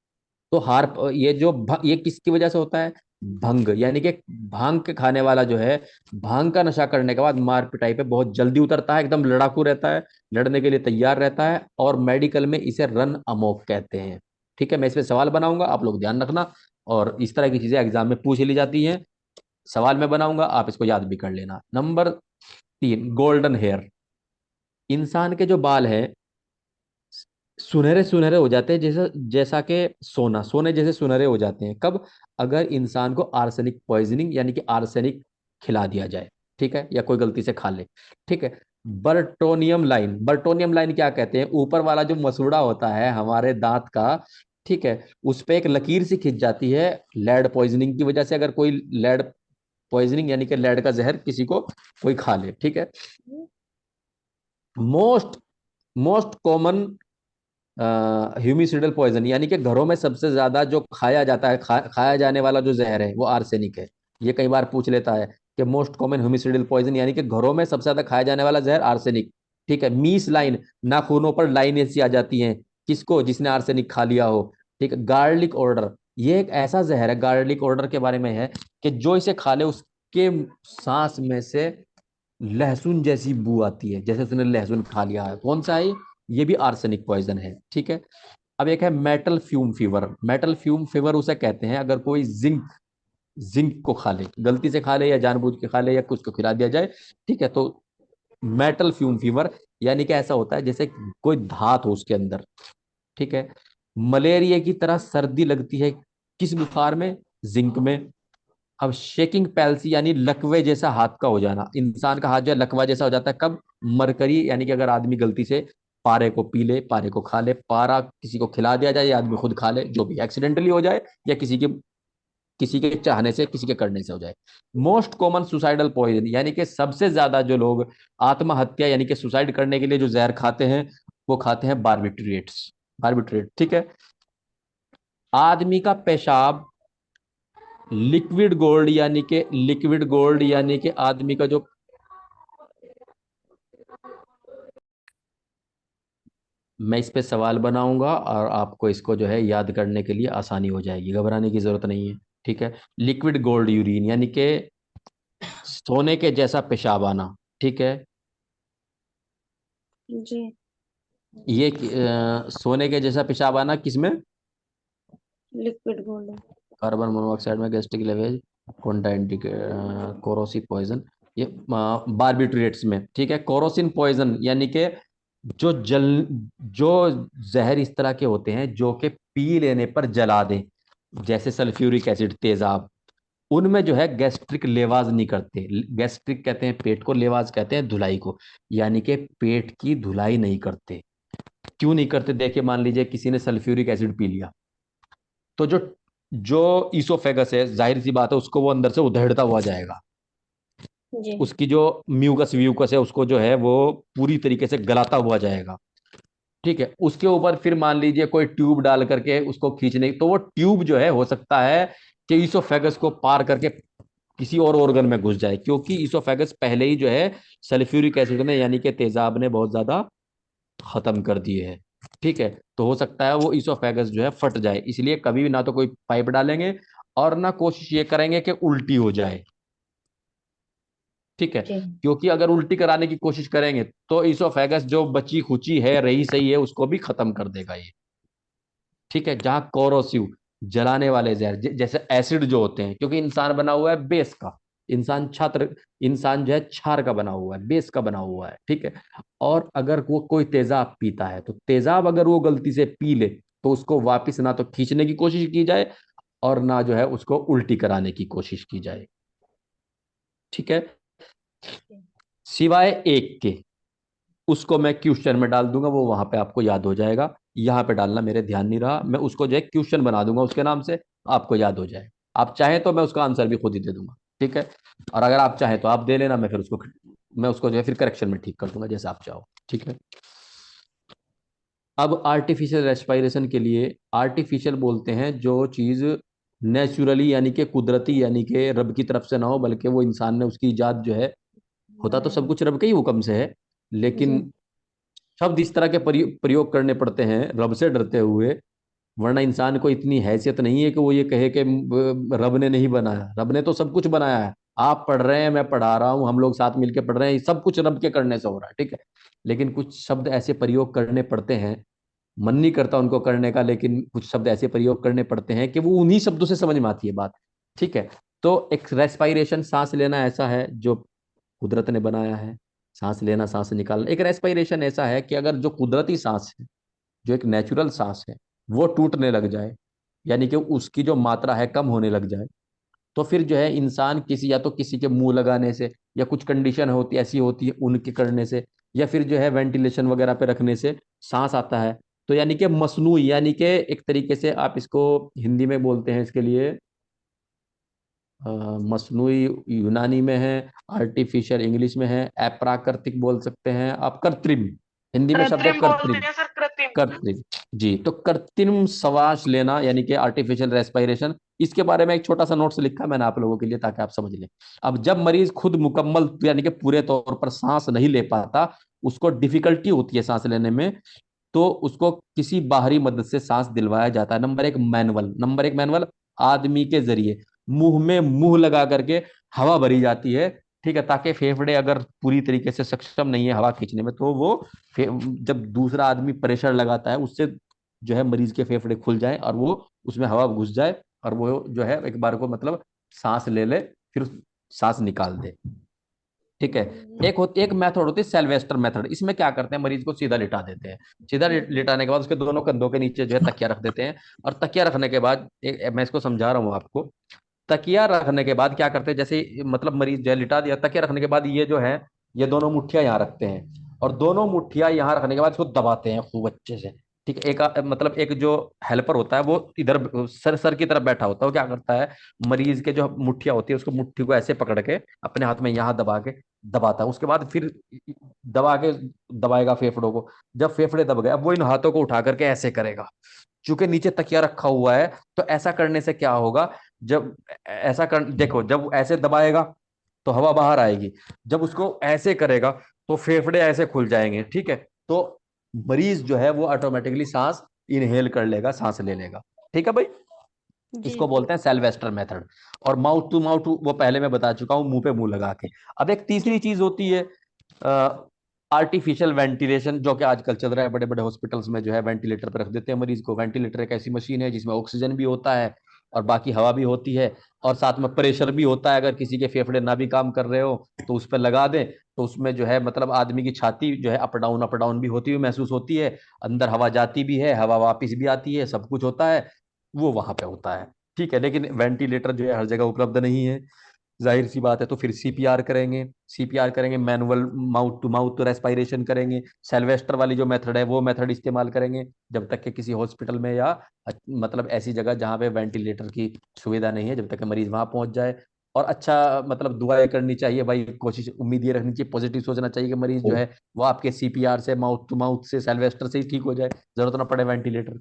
तो ये जो ये किसकी वजह से होता है? भंग, यानी कि भांग के खाने वाला जो है, भांग का नशा करने के बाद मार पिटाई पे बहुत जल्दी उतरता है, एकदम लड़ाकू रहता है, लड़ने के लिए तैयार रहता है, और मेडिकल में इसे रन अमोक कहते हैं। ठीक है। मैं इस पे सवाल बनाऊंगा, आप लोग ध्यान रखना, और इस तरह की चीजें एग्जाम में पूछ ली जाती हैं। सवाल मैं बनाऊंगा, आप इसको याद भी कर लेना। Number 3, golden hair. इंसान के जो बाल है सुनहरे सुनहरे हो जाते हैं, जैसा जैसा कि सोना, सोने जैसे सुनहरे हो जाते हैं। कब? अगर इंसान को आर्सेनिक पॉइजनिंग यानी कि आर्सेनिक खिला दिया जाए। ठीक है। या कोई गलती से खा ले। ठीक है। बर्टोनियम लाइन, बर्टोनियम लाइन क्या कहते हैं? ऊपर वाला जो मसूड़ा होता है हमारे दांत का, ठीक है, उस पे एक लकीर सी खिंच जाती है लेड पॉइजनिंग की वजह से, अगर कोई लेड पॉइजनिंग यानी कि लेड का जहर किसी को कोई खा ले। ठीक है। मोस्ट मोस्ट कॉमन ह्यूमिसिडल पॉइजन, यानी कि घरों में सबसे ज्यादा जो खाया जाता है, खाया जाने वाला जो जहर है वो आर्सेनिक है। ये कई बार पूछ लेता है कि मोस्ट कॉमन ह्यूमिसिडल पॉइजन, यानी कि घरों में सबसे ज्यादा खाया जाने वाला जहर आर्सेनिक। ठीक है। मीस लाइन, नाखूनों पर लाइन ऐसी आ जाती हैं, किसको? जिसने आर्सेनिक खा लिया हो। ठीक है। गार्लिक ऑर्डर, ये एक ऐसा जहर है, गार्लिक ऑर्डर के बारे में है कि जो इसे खा ले उसके सांस में से लहसुन जैसी बू आती है, जैसे उसने लहसुन खा लिया है। कौन सा है? ये भी आर्सेनिक पॉइजन है। ठीक है। अब एक है metal fume fever. Metal fume fever उसे कहते हैं अगर कोई जिंक जिंक को खा ले, गलती से खा ले या जानबूझ के खा ले या कुछ को खिला दिया जाए। ठीक है। तो मेटल फ्यूम फीवर, यानी कि ऐसा होता है जैसे कोई धात हो उसके अंदर। ठीक है। मलेरिया की तरह सर्दी लगती है, किस बुखार में? जिंक में। अब शेकिंग पैल्सी यानी लकवे जैसा हाथ का हो जाना, इंसान का हाथ जो है लकवा जैसा हो जाता है, कब? मरकरी, यानी कि अगर आदमी गलती से पारे को पी ले, पारे को खा ले, पारा किसी को खिला दिया जाए या आदमी खुद खा ले, जो भी एक्सीडेंटली हो जाए या किसी के चाहने से, किसी के करने से हो जाए। मोस्ट कॉमन सुसाइडल पॉइजन, यानी कि सबसे ज्यादा जो लोग आत्महत्या यानी कि सुसाइड करने के लिए जो जहर खाते हैं, वो खाते हैं बार्बिट्रेट्स। बार्बिट्रेट। ठीक है। आदमी का पेशाब लिक्विड गोल्ड, यानी कि लिक्विड गोल्ड, यानी कि आदमी का जो, मैं इस पे सवाल बनाऊंगा और आपको इसको जो है याद करने के लिए आसानी हो जाएगी, घबराने की जरूरत नहीं है। ठीक है। लिक्विड गोल्ड यूरिन, यानी कि सोने के जैसा पेशाब आना। ठीक है। जी। ये सोने के जैसा पेशाब आना किसमें? Liquid gold. कार्बन मोनोऑक्साइड में, गैस्ट्रिक लेवेज, कॉन्टाइंडिक, कोरोसिव पॉइजन, ये बार्बिट्रेट्स में। ठीक है। कोरोसिन पॉइजन, यानी कि जो जल जो जहर इस तरह के होते हैं जो कि पी लेने पर जला दें, जैसे सल्फ्यूरिक एसिड, तेजाब, उनमें जो है गैस्ट्रिक लेवाज नहीं करते। गैस्ट्रिक कहते हैं पेट को, लेवाज कहते हैं धुलाई को, यानी कि पेट की धुलाई नहीं करते। क्यों नहीं करते? देखिए, मान लीजिए किसी ने सल्फ्यूरिक एसिड पी लिया, तो जो जो ईसोफेगस है, जाहिर सी बात है उसको वो अंदर से उधेड़ता हुआ जाएगा, जी। उसकी जो म्यूकस व्यूकस है उसको जो है वो पूरी तरीके से गलाता हुआ जाएगा। ठीक है। उसके ऊपर फिर मान लीजिए कोई ट्यूब डाल करके उसको खींचने, तो वो ट्यूब जो है हो सकता है कि ईसोफेगस को पार करके किसी और ऑर्गन में घुस जाए, क्योंकि ईसोफेगस पहले ही जो है सल्फ्यूरिक एसिड ने यानी कि तेजाब ने बहुत ज्यादा खत्म कर दिए हैं। ठीक है, तो हो सकता है वो इसोफेगस जो है फट जाए, इसलिए कभी भी ना तो कोई पाइप डालेंगे और ना कोशिश ये करेंगे कि उल्टी हो जाए। ठीक है, जी क्योंकि अगर उल्टी कराने की कोशिश करेंगे तो इसोफेगस जो बची खुची है, रही सही है, उसको भी खत्म कर देगा ये। ठीक है, जहां कोरोसिव, जलाने वाले जहर, जैसे एसिड जो होते हैं, क्योंकि इंसान बना हुआ है बेस का, इंसान छात्र, इंसान जो है क्षार का बना हुआ है, बेस का बना हुआ है। ठीक है, और अगर वो कोई तेजाब पीता है तो तेजाब अगर वो गलती से पी ले तो उसको वापिस ना तो खींचने की कोशिश की जाए और ना जो है उसको उल्टी कराने की कोशिश की जाए। ठीक है, सिवाय एक के, उसको मैं क्वेश्चन में डाल दूंगा, वो वहां पे आपको याद हो जाएगा। यहाँ पे डालना मेरे ध्यान नहीं रहा, मैं उसको जो है क्वेश्चन बना दूंगा उसके नाम से, आपको याद हो जाए। आप चाहें तो मैं उसका आंसर भी खुद ही दे दूंगा। ठीक है, और अगर आप चाहें तो आप दे लेना, मैं उसको जो है फिर करेक्शन में ठीक कर दूंगा, जैसे आप चाहो। ठीक है, अब आर्टिफिशियल रेस्पिरेशन के लिए, आर्टिफिशियल बोलते हैं जो चीज नेचुरली यानी कि कुदरती, यानी कि रब की तरफ से ना हो, बल्कि वो इंसान ने उसकी इजाद जो है, होता तो सब कुछ रब के ही हुक्म से है, जी लेकिन शब्द इस तरह के प्रयोग करने पड़ते हैं रब से डरते हुए, वरना इंसान को इतनी हैसियत नहीं है कि वो ये कहे कि रब ने नहीं बनाया। रब ने तो सब कुछ बनाया है, आप पढ़ रहे हैं, मैं पढ़ा रहा हूँ, हम लोग साथ मिलकर पढ़ रहे हैं, सब कुछ रब के करने से हो रहा है। ठीक है, लेकिन कुछ शब्द ऐसे प्रयोग करने पड़ते हैं, मन नहीं करता उनको करने का, लेकिन कुछ शब्द ऐसे प्रयोग करने पड़ते हैं कि वो उन्हीं शब्दों से समझ में आती है बात। ठीक है, तो एक रेस्पायरेशन, सांस लेना ऐसा है जो कुदरत ने बनाया है, सांस लेना सांस निकालना। एक रेस्पिरेशन ऐसा है कि अगर जो कुदरती सांस है, जो एक नेचुरल सांस है, वो टूटने लग जाए, यानी कि उसकी जो मात्रा है कम होने लग जाए, तो फिर जो है इंसान किसी, या तो किसी के मुंह लगाने से, या कुछ कंडीशन होती ऐसी होती है उनके करने से, या फिर जो है वेंटिलेशन वगैरह पे रखने से सांस आता है। तो यानी कि मसनूई, यानी कि एक तरीके से आप इसको हिंदी में बोलते हैं इसके लिए मसनूई, यूनानी में है, आर्टिफिशियल इंग्लिश में है, अप्राकृतिक बोल सकते हैं आप, कृत्रिम, हिंदी में शब्द है कृत्रिम बोलते कृत्रिम। हैं सर, कृत्रिम। कृत्रिम, जी, तो कृत्रिम श्वास लेना यानी कि आर्टिफिशियल रेस्पिरेशन, इसके बारे में एक छोटा सा नोट्स लिखा मैंने आप लोगों के लिए ताकि आप समझ लें। अब जब मरीज खुद मुकम्मल यानी कि पूरे तौर पर सांस नहीं ले पाता, उसको डिफिकल्टी होती है सांस लेने में, तो उसको किसी बाहरी मदद से सांस दिलवाया जाता है। नंबर एक मैनुअल आदमी के जरिए मुंह में मुंह लगा करके हवा भरी जाती है। ठीक है, ताकि फेफड़े अगर पूरी तरीके से सक्षम नहीं है हवा खींचने में, तो वो जब दूसरा आदमी प्रेशर लगाता है उससे जो है मरीज के फेफड़े खुल जाए और वो उसमें हवा घुस जाए, और वो जो है एक बार को मतलब सांस ले ले, फिर सांस निकाल दे। ठीक है, एक मेथड होती है सेल्वेस्टर मेथड। इसमें क्या करते हैं, मरीज को सीधा लिटा देते हैं, सीधा लिटाने के बाद उसके दोनों कंधों के नीचे जो है तकिया रख देते हैं, और तकिया रखने के बाद मैं इसको समझा रहा हूँ आपको। तकिया रखने के बाद क्या करते हैं, जैसे मतलब मरीज जो है लिटा दिया, तकिया रखने के बाद ये जो है, ये दोनों मुठ्ठियां यहाँ रखते हैं, और दोनों मुठ्ठियां यहाँ रखने के बाद इसको दबाते हैं खूब अच्छे से। ठीक है, एक मतलब एक जो हेल्पर होता है वो इधर सर की तरफ बैठा होता है, वो क्या करता है, मरीज के जो मुठ्ठियां होती है उसको, मुट्ठी को ऐसे पकड़ के अपने हाथ में यहाँ दबा के दबाता है, उसके बाद फिर दबा के दबाएगा फेफड़ों को। जब फेफड़े दब गए, अब वो इन हाथों को उठा करके ऐसे करेगा, चूंकि नीचे तकिया रखा हुआ है। तो ऐसा करने से क्या होगा, जब ऐसा कर देखो, जब ऐसे दबाएगा तो हवा बाहर आएगी, जब उसको ऐसे करेगा तो फेफड़े ऐसे खुल जाएंगे। ठीक है, तो मरीज जो है वो ऑटोमेटिकली सांस इनहेल कर लेगा, सांस ले लेगा। ठीक है भाई, जी इसको बोलते हैं सेल्वेस्टर मेथड। और माउथ टू माउथ वो पहले मैं बता चुका हूं, मुंह पे मुंह लगा के। अब एक तीसरी जी चीज होती है आर्टिफिशियल वेंटिलेशन, जो कि आजकल चल रहा है, बड़े बड़े हॉस्पिटल्स में जो है वेंटिलेटर पर रख देते हैं मरीज को। वेंटिलेटर एक ऐसी मशीन है जिसमें ऑक्सीजन भी होता है और बाकी हवा भी होती है, और साथ में प्रेशर भी होता है। अगर किसी के फेफड़े ना भी काम कर रहे हो तो उस पर लगा दें, तो उसमें जो है मतलब आदमी की छाती जो है अप डाउन भी होती हुई महसूस होती है, अंदर हवा जाती भी है, हवा वापिस भी आती है, सब कुछ होता है, वो वहां पे होता है। ठीक है, लेकिन वेंटिलेटर जो है हर जगह उपलब्ध नहीं है, जाहिर सी बात है, तो फिर सीपीआर करेंगे। सीपीआर करेंगे, manual mouth to mouth respiration करेंगे, सेल्वेस्टर वाली जो मेथड है वो मेथड इस्तेमाल करेंगे, जब तक कि किसी हॉस्पिटल में या मतलब ऐसी जगह जहाँ पे वेंटिलेटर की सुविधा नहीं है, जब तक कि मरीज वहां पहुंच जाए। और अच्छा मतलब दुआएं करनी चाहिए भाई, कोशिश उम्मीद ये रखनी चाहिए, पॉजिटिव सोचना चाहिए कि मरीज जो है वो आपके सीपीआर से, माउथ टू माउथ से, सेल्वेस्टर से ही ठीक हो जाए, जरूरत ना पड़े वेंटिलेटर।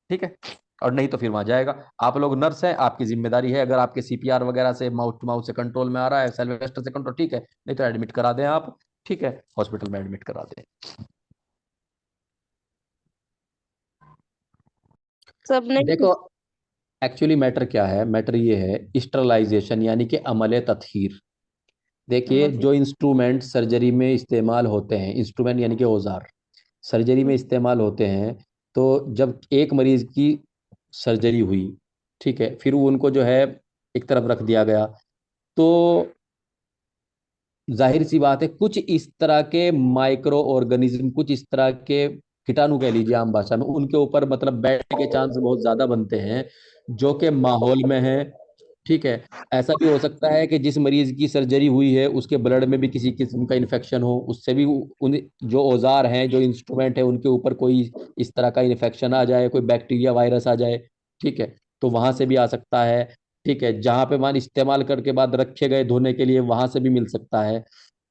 ठीक है, और नहीं तो फिर वहां जाएगा। आप लोग नर्स हैं, आपकी जिम्मेदारी है, अगर आपके सीपीआर वगैरह से, माउथ टू माउथ से कंट्रोल में आ रहा है, सेल्वेस्टर से कंट्रोल, ठीक है, नहीं तो एडमिट करा दें आप। ठीक है, हॉस्पिटल में एडमिट करा दें। सब नहीं। देखो, एक्चुअली मैटर क्या है, मैटर ये है स्टरलाइजेशन यानी कि अमले तत्हीर। देखिए, समझ गई। जो इंस्ट्रूमेंट सर्जरी में इस्तेमाल होते हैं, इंस्ट्रूमेंट यानी कि औजार सर्जरी में इस्तेमाल होते हैं, तो जब एक मरीज की सर्जरी हुई, ठीक है, फिर उनको जो है एक तरफ रख दिया गया, तो जाहिर सी बात है कुछ इस तरह के माइक्रो ऑर्गेनिज्म, कुछ इस तरह के कीटाणु कह लीजिए आम भाषा में, उनके ऊपर मतलब बैठने के चांस बहुत ज्यादा बनते हैं जो कि माहौल में है। ठीक है, ऐसा भी हो सकता है कि जिस मरीज की सर्जरी हुई है उसके ब्लड में भी किसी किस्म का इन्फेक्शन हो, उससे भी उन जो औजार हैं, जो इंस्ट्रूमेंट है, उनके ऊपर कोई इस तरह का इन्फेक्शन आ जाए, कोई बैक्टीरिया वायरस आ जाए। ठीक है, तो वहां से भी आ सकता है। ठीक है, जहां पे मान इस्तेमाल करके बाद रखे गए धोने के लिए, वहां से भी मिल सकता है।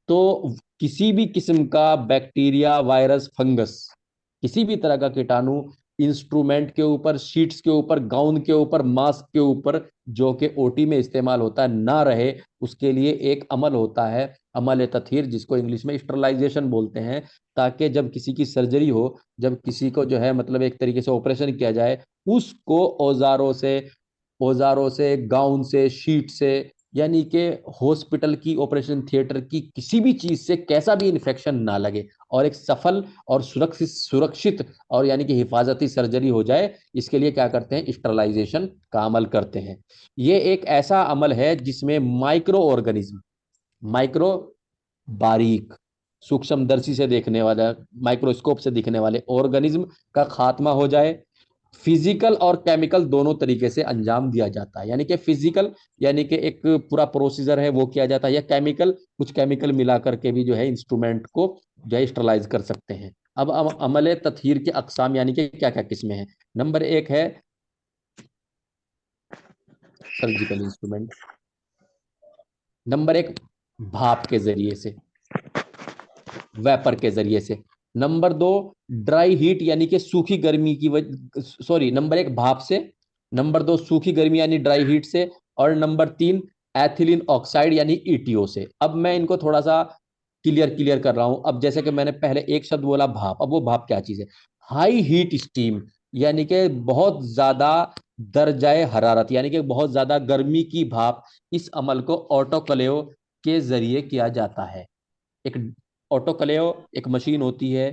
तो किसी भी किस्म का बैक्टीरिया, वायरस, फंगस, किसी भी तरह का कीटाणु इंस्ट्रूमेंट के ऊपर, शीट्स के ऊपर, गाउन के ऊपर, मास्क के ऊपर, जो कि ओटी में इस्तेमाल होता है, ना रहे, उसके लिए एक अमल होता है, अमल तथहीर, जिसको इंग्लिश में स्टरलाइजेशन बोलते हैं। ताकि जब किसी की सर्जरी हो, जब किसी को जो है मतलब एक तरीके से ऑपरेशन किया जाए, उसको औजारों से, गाउन से, शीट से, यानी कि हॉस्पिटल की, ऑपरेशन थिएटर की किसी भी चीज से कैसा भी इन्फेक्शन ना लगे, और एक सफल और सुरक्षित सुरक्षित और यानी कि हिफाजती सर्जरी हो जाए, इसके लिए क्या करते हैं, स्टरलाइजेशन का अमल करते हैं। ये एक ऐसा अमल है जिसमें माइक्रो ऑर्गेनिज्म, माइक्रो, बारीक, सूक्ष्मदर्शी से देखने वाला, माइक्रोस्कोप से दिखने वाले ऑर्गेनिज्म का खात्मा हो जाए। फिजिकल और केमिकल दोनों तरीके से अंजाम दिया जाता है, यानी कि फिजिकल यानी कि एक पूरा प्रोसीजर है वो किया जाता है, या केमिकल, कुछ केमिकल मिला करके भी जो है इंस्ट्रूमेंट को जो है स्टरलाइज कर सकते हैं। अब अमले ततहीर के अकसाम यानी कि क्या क्या किस्में हैं। नंबर एक है सर्जिकल इंस्ट्रूमेंट। नंबर एक, भाप के जरिए से, वेपर के जरिए से। नंबर दो, ड्राई हीट यानी कि सूखी गर्मी की वजह, सॉरी, नंबर एक भाप से, नंबर दो सूखी गर्मी यानी ड्राई हीट से, और नंबर तीन एथिलीन ऑक्साइड यानी ईटीओ से। अब मैं इनको थोड़ा सा क्लियर क्लियर कर रहा हूं। अब जैसे कि मैंने पहले एक शब्द बोला भाप, अब वो भाप क्या चीज है? हाई हीट स्टीम, यानी कि बहुत ज्यादा दर्जाए हरारत, यानी कि बहुत ज्यादा गर्मी की भाप। इस अमल को ऑटोक्लेव के जरिए किया जाता है। एक ऑटोक्लेव एक मशीन होती है,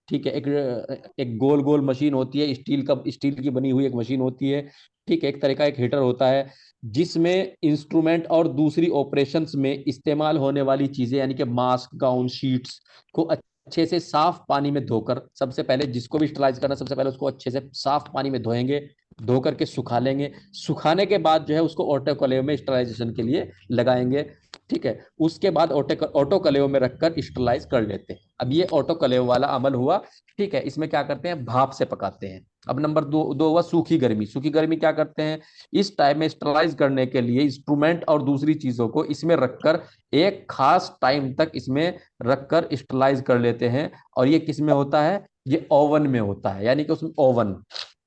ठीक है, एक एक गोल गोल मशीन होती है, स्टील की बनी हुई एक मशीन होती है। ठीक है, एक तरह का एक हीटर होता है, जिसमें इंस्ट्रूमेंट और दूसरी ऑपरेशंस में इस्तेमाल होने वाली चीजें, यानी कि मास्क, गाउन, शीट्स को अच्छे से साफ पानी में धोकर, सबसे पहले जिसको भी स्टरलाइज करना, सबसे पहले उसको अच्छे से साफ पानी में धोएंगे, धो करके सुखा लेंगे। सुखाने के बाद जो है उसको ऑटोक्लेव में स्टरलाइजेशन के लिए लगाएंगे। ठीक है, उसके बाद ऑटोक्लेव में रखकर स्टरलाइज कर लेते हैं। अब ये ऑटोक्लेव वाला अमल हुआ। ठीक है, इसमें क्या करते हैं, भाप से पकाते हैं। अब नंबर दो दो हुआ सूखी गर्मी। सूखी गर्मी क्या करते हैं, इस टाइम में स्टरलाइज करने के लिए इंस्ट्रूमेंट और दूसरी चीजों को इसमें रखकर एक खास टाइम तक इसमें रखकर स्टरलाइज कर लेते हैं। और ये किस में होता है, ये ओवन में होता है, यानी कि उसमें ओवन,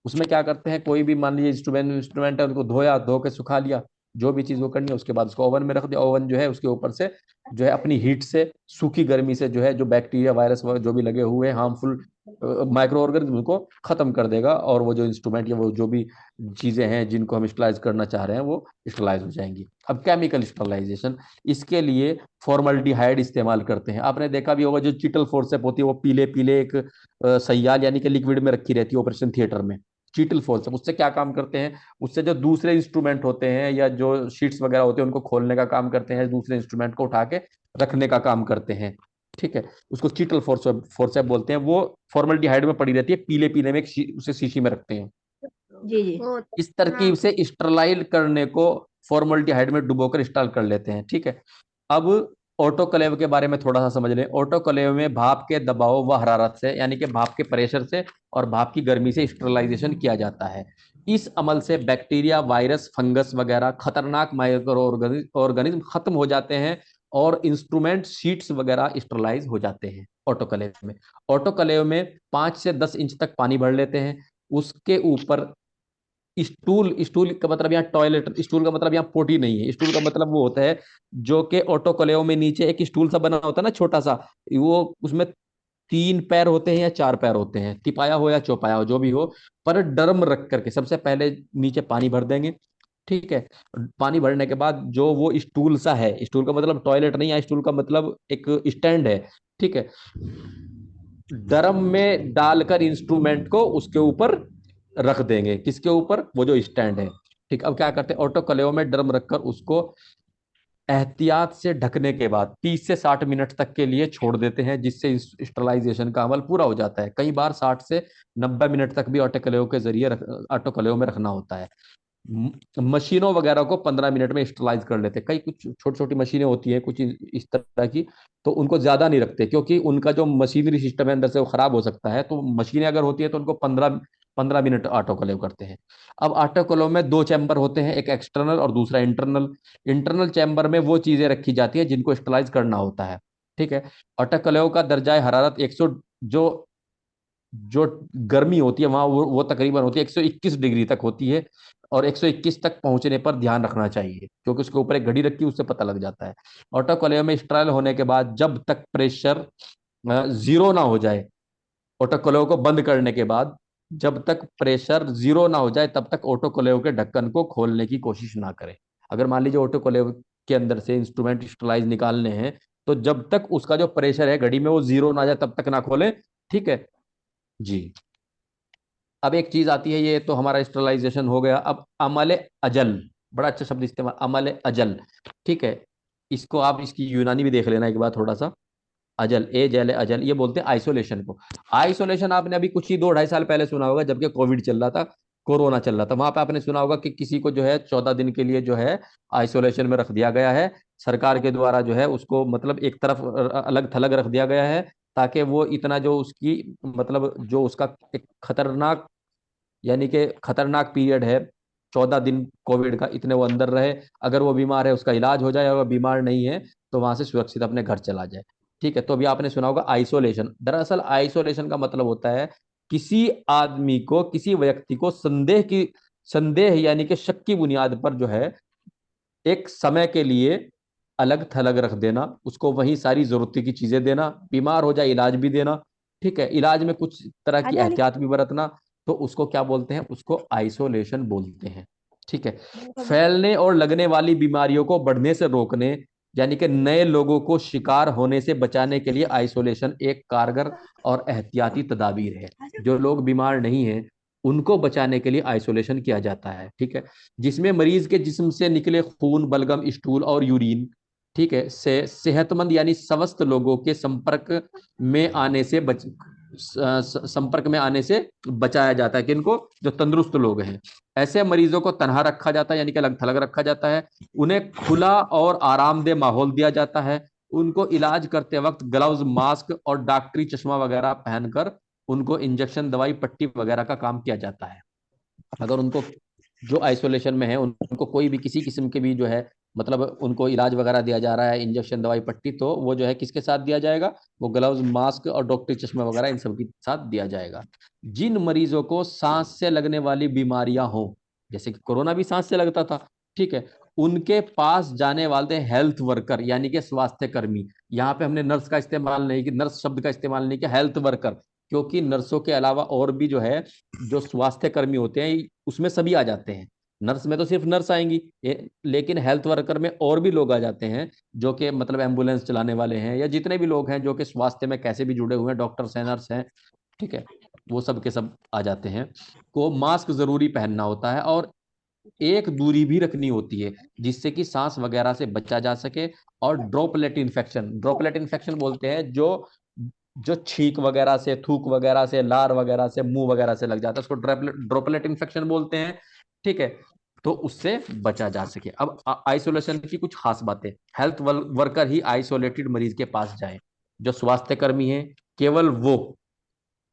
उसमें क्या करते हैं, कोई भी मान लीजिए इंस्ट्रूमेंट इंस्ट्रूमेंट है, उनको धोया, धो के सुखा लिया, जो भी चीज वो करनी है, उसके बाद उसको ओवन में रख दिया। ओवन जो है उसके ऊपर से जो है अपनी हीट से, सूखी गर्मी से जो है जो बैक्टीरिया, वायरस जो भी लगे हुए हार्मफुल माइक्रो ऑर्गेनिज्म को खत्म कर देगा, और वो जो इंस्ट्रूमेंट या वो जो भी चीजें हैं जिनको हम स्टरलाइज करना चाह रहे हैं वो स्टरलाइज हो जाएंगी। अब केमिकल स्टरलाइजेशन, इसके लिए फॉर्मल्डिहाइड इस्तेमाल करते हैं। आपने देखा भी होगा जो चीटल फोर्सेप होती है, वो पीले पीले एक सैयाल यानी कि लिक्विड में रखी रहती है ऑपरेशन थिएटर में। चीटल फोर्सेप उससे क्या काम करते हैं, उससे जो दूसरे इंस्ट्रूमेंट होते हैं या जो शीट्स वगैरह होते हैं उनको खोलने का काम करते हैं, दूसरे इंस्ट्रूमेंट को उठा के रखने का काम करते हैं। ठीक है, उसको चीटल फोर्सेप बोलते हैं। वो फॉर्मल्डिहाइड में पड़ी रहती है, पीले पीले में उसे शीशी में रखते हैं। जी जी। इस तरकीब से स्टरलाइज करने को फॉर्मल्डिहाइड में डुबोकर स्टॉल कर लेते हैं। ठीक है, अब ऑटोक्लेव के बारे में थोड़ा सा समझ लें। ऑटोक्लेव में भाप के दबाव व हरारत से, यानी कि भाप के प्रेशर से और भाप की गर्मी से स्टरलाइजेशन किया जाता है। इस अमल से बैक्टीरिया, वायरस, फंगस वगैरह खतरनाक माइक्रो ऑर्गेनिज्म खत्म हो जाते हैं, और इंस्ट्रूमेंट, शीट्स वगैरह स्टरलाइज हो जाते हैं ऑटोक्लेव में। ऑटोक्लेव में 5 से 10 इंच तक पानी भर लेते हैं। उसके ऊपर स्टूल, स्टूल का मतलब यहाँ टॉयलेट, स्टूल का मतलब यहाँ पोटी नहीं है, स्टूल का मतलब वो होता है जो कि ऑटोक्लेव में नीचे एक स्टूल सा बना होता है ना छोटा सा, वो उसमें 3 पैर होते हैं या 4 पैर होते हैं, तिपाया हो या चौपाया हो, जो भी हो, पर ड्रम रख करके सबसे पहले नीचे पानी भर देंगे। ठीक है। पानी भरने के बाद जो वो स्टूल सा है, स्टूल का मतलब टॉयलेट नहीं है, स्टूल का मतलब एक स्टैंड है। ठीक है। ड्रम में डालकर इंस्ट्रूमेंट को उसके ऊपर रख देंगे। किसके ऊपर? वो जो स्टैंड है। ठीक। अब क्या करते हैं, ऑटोक्लेव में ड्रम रखकर उसको एहतियात से ढकने के बाद 30 से 60 मिनट तक के लिए छोड़ देते हैं, जिससे स्टरलाइजेशन का अमल पूरा हो जाता है। कई बार 60 से 90 मिनट तक भी ऑटोक्लेव के जरिए ऑटोक्लेव में रखना होता है। मशीनों वगैरह को 15 मिनट में स्टरलाइज कर लेते हैं। कई कुछ छोटी छोटी मशीनें होती हैं कुछ इस तरह की, तो उनको ज्यादा नहीं रखते, क्योंकि उनका जो मशीनरी सिस्टम है अंदर से वो खराब हो सकता है। तो मशीनें अगर होती है तो उनको 15 मिनट ऑटोक्लेव करते हैं। अब ऑटोक्लेव में 2 चैम्बर होते हैं, एक एक्सटर्नल और दूसरा इंटरनल। इंटरनल चैम्बर में वो चीजें रखी जाती है जिनको स्टरलाइज करना होता है। ठीक है। ऑटोक्लेव का दर्जा हरारत 100, जो जो गर्मी होती है वहां वो तकरीबन होती है 121 डिग्री तक होती है। और 121 तक पहुंचने पर ध्यान रखना चाहिए, क्योंकि उसके ऊपर एक घड़ी रखी है, उससे पता लग जाता है। ऑटोक्लेव में स्ट्राइल होने के बाद जब तक प्रेशर जीरो ना हो जाए, ऑटोक्लेव को बंद करने के बाद जब तक प्रेशर जीरो ना हो जाए, तब तक ऑटोक्लेव के ढक्कन को खोलने की कोशिश ना करें। अगर मान लीजिए ऑटोक्लेव के अंदर से इंस्ट्रूमेंट स्टरलाइज निकालने हैं, तो जब तक उसका जो प्रेशर है घड़ी में वो जीरो ना आ जाए तब तक ना खोलें। ठीक है जी। अब एक चीज आती है, ये तो हमारा स्टरलाइजेशन हो गया। अब अमल अजल, बड़ा अच्छा शब्द इस्तेमाल, अमल अजल। ठीक है। इसको आप इसकी यूनानी भी देख लेना एक बार थोड़ा सा। अजल, ए जल अजल, ये बोलते हैं आइसोलेशन को। आइसोलेशन आपने अभी कुछ ही 2 ढाई साल पहले सुना होगा, जबकि कोविड चल रहा था, कोरोना चल रहा था, वहां पे आपने सुना होगा कि किसी को जो है 14 दिन के लिए जो है आइसोलेशन में रख दिया गया है। सरकार के द्वारा जो है उसको मतलब एक तरफ अलग थलग रख दिया गया है, ताकि वो इतना जो उसकी मतलब जो उसका एक खतरनाक, यानी कि खतरनाक पीरियड है 14 दिन कोविड का, इतने वो अंदर रहे। अगर वो बीमार है उसका इलाज हो जाए, अगर बीमार नहीं है तो वहां से सुरक्षित अपने घर चला जाए। ठीक है। तो अभी आपने सुना होगा आइसोलेशन। दरअसल आइसोलेशन का मतलब होता है किसी आदमी को, किसी व्यक्ति को संदेह यानी कि शक की बुनियाद पर जो है एक समय के लिए अलग थलग रख देना, उसको वहीं सारी जरूरत की चीजें देना, बीमार हो जाए इलाज भी देना। ठीक है। इलाज में कुछ तरह की आजा एहतियात भी बरतना, तो उसको क्या बोलते हैं? उसको आइसोलेशन बोलते हैं। ठीक है। फैलने और लगने वाली बीमारियों को बढ़ने से रोकने, यानी कि नए लोगों को शिकार होने से बचाने के लिए आइसोलेशन एक कारगर और एहतियाती तदाबीर है। जो लोग बीमार नहीं हैं उनको बचाने के लिए आइसोलेशन किया जाता है। ठीक है। जिसमें मरीज के जिस्म से निकले खून, बलगम, स्टूल और यूरिन, ठीक है, से सेहतमंद यानी स्वस्थ लोगों के में आने से संपर्क में आने से बचाया जाता है। किनको? जो तंदुरुस्त लोग हैं। ऐसे मरीजों को तनहा रखा जाता है, यानी कि अलग थलग रखा जाता है। उन्हें खुला और आरामदेह माहौल दिया जाता है। उनको इलाज करते वक्त ग्लव्स, मास्क और डॉक्टरी चश्मा वगैरह पहनकर उनको इंजेक्शन, दवाई, पट्टी वगैरह का काम किया जाता है। अगर उनको जो आइसोलेशन में है उनको कोई भी किसी किस्म के भी जो है मतलब उनको इलाज वगैरह दिया जा रहा है, इंजेक्शन, दवाई, पट्टी, तो वो जो है किसके साथ दिया जाएगा? वो ग्लव्स, मास्क और डॉक्टरी चश्मे वगैरह इन सब के साथ दिया जाएगा। जिन मरीजों को सांस से लगने वाली बीमारियां हो, जैसे कि कोरोना भी सांस से लगता था, ठीक है, उनके पास जाने वाले हेल्थ वर्कर यानी कि स्वास्थ्य कर्मी, यहाँ पे हमने नर्स का इस्तेमाल नहीं किया, नर्स शब्द का इस्तेमाल नहीं किया, हेल्थ वर्कर, क्योंकि नर्सों के अलावा और भी जो है जो स्वास्थ्य कर्मी होते हैं उसमें सभी आ जाते हैं। नर्स में तो सिर्फ नर्स आएंगी, लेकिन हेल्थ वर्कर में और भी लोग आ जाते हैं, जो कि मतलब एम्बुलेंस चलाने वाले हैं या जितने भी लोग हैं जो कि स्वास्थ्य में कैसे भी जुड़े हुए हैं, डॉक्टर्स हैं, नर्स हैं, ठीक है, वो सब के सब आ जाते हैं। को मास्क जरूरी पहनना होता है और एक दूरी भी रखनी होती है, जिससे कि सांस वगैरह से बचा जा सके। और ड्रॉपलेट इन्फेक्शन, ड्रॉपलेट इन्फेक्शन बोलते हैं जो जो छींक वगैरह से, थूक वगैरह से, लार वगैरह से, मुंह वगैरह से लग जाता है, उसको ड्रॉपलेट इन्फेक्शन बोलते हैं। ठीक है। तो उससे बचा जा सके। अब आइसोलेशन की कुछ खास बातें, हेल्थ वर्कर ही आइसोलेटेड मरीज के पास जाए, जो स्वास्थ्य कर्मी है केवल वो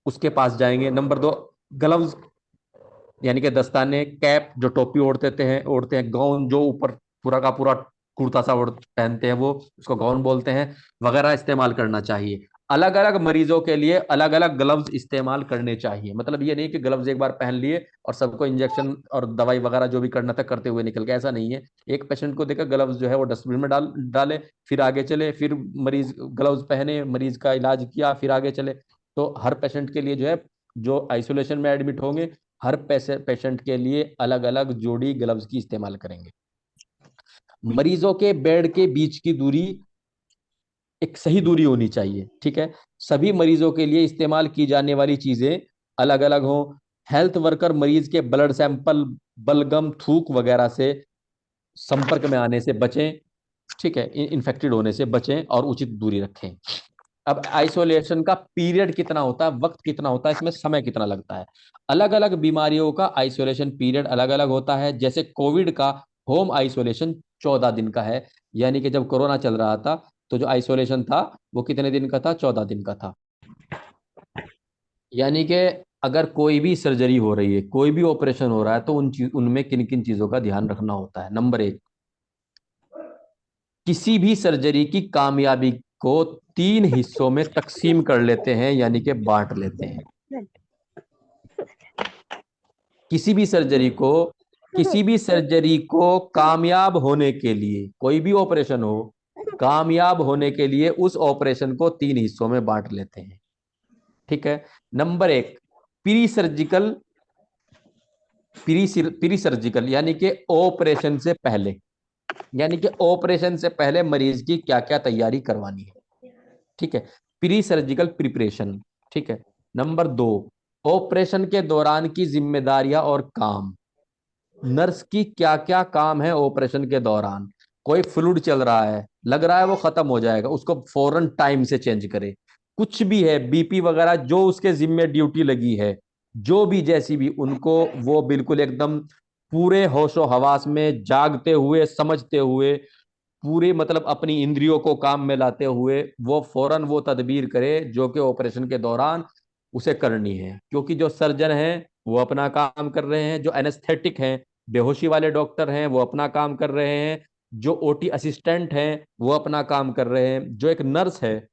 उसके पास जाएंगे। नंबर 2, ग्लव्स यानी कि दस्ताने, कैप जो टोपी ओढ़ते हैं, गाउन जो ऊपर पूरा का पूरा कुर्ता सा पहनते हैं वो, उसको गाउन बोलते हैं, वगैरह इस्तेमाल करना चाहिए। अलग अलग मरीजों के लिए अलग अलग ग्लव्स इस्तेमाल करने चाहिए। मतलब ये नहीं कि ग्लव्स एक बार पहन लिए और सबको इंजेक्शन और दवाई वगैरह जो भी करना था करते हुए निकल गए, ऐसा नहीं है। एक पेशेंट को देखकर ग्लव्स जो है वो डस्टबिन में डाले, फिर आगे चले, फिर मरीज ग्लव्स पहने, मरीज का इलाज किया, फिर आगे चले। तो हर पेशेंट के लिए जो है, जो आइसोलेशन में एडमिट होंगे, हर पेशेंट के लिए अलग अलग जोड़ी ग्लव्स की इस्तेमाल करेंगे। मरीजों के बेड के बीच की दूरी एक सही दूरी होनी चाहिए, ठीक है। सभी मरीजों के लिए इस्तेमाल की जाने वाली चीजें अलग अलग हों। हेल्थ वर्कर मरीज के ब्लड सैंपल, बलगम, थूक वगैरह से संपर्क में आने से बचें, ठीक है, इन्फेक्टेड होने से बचें और उचित दूरी रखें। अब आइसोलेशन का पीरियड कितना होता है, वक्त कितना होता है, इसमें समय कितना लगता है। अलग अलग बीमारियों का आइसोलेशन पीरियड अलग अलग होता है। जैसे कोविड का होम आइसोलेशन 14 दिन का है, यानी कि जब कोरोना चल रहा था तो जो आइसोलेशन था वो कितने दिन का था, 14 दिन का था। यानी कि अगर कोई भी सर्जरी हो रही है, कोई भी ऑपरेशन हो रहा है, तो उनमें किन किन चीजों का ध्यान रखना होता है। नंबर एक, किसी भी सर्जरी की कामयाबी को 3 हिस्सों में तकसीम कर लेते हैं, यानी कि बांट लेते हैं। किसी भी सर्जरी को किसी भी सर्जरी को कामयाब होने के लिए, कोई भी ऑपरेशन हो, कामयाब होने के लिए उस ऑपरेशन को 3 हिस्सों में बांट लेते हैं, ठीक है। नंबर एक, प्री सर्जिकल, प्री सर्जिकल यानी कि ऑपरेशन से पहले, यानी कि ऑपरेशन से पहले मरीज की क्या क्या तैयारी करवानी है, ठीक है, प्री सर्जिकल प्रिपरेशन, ठीक है। नंबर दो, ऑपरेशन के दौरान की जिम्मेदारियां और काम, नर्स की क्या क्या काम है ऑपरेशन के दौरान। कोई फ्लूइड चल रहा है, लग रहा है वो खत्म हो जाएगा, उसको फौरन टाइम से चेंज करे। कुछ भी है, बीपी वगैरह, जो उसके जिम्मे ड्यूटी लगी है, जो भी जैसी भी, उनको वो बिल्कुल एकदम पूरे होशो हवास में जागते हुए, समझते हुए, पूरी मतलब अपनी इंद्रियों को काम में लाते हुए वो फौरन वो तदबीर करे जो कि ऑपरेशन के दौरान उसे करनी है। क्योंकि जो सर्जन हैं वो अपना काम कर रहे हैं, जो एनेस्थेटिक हैं, बेहोशी वाले डॉक्टर हैं, वो अपना काम कर रहे हैं, जो ओटी असिस्टेंट हैं वो अपना काम कर रहे हैं, जो एक नर्स है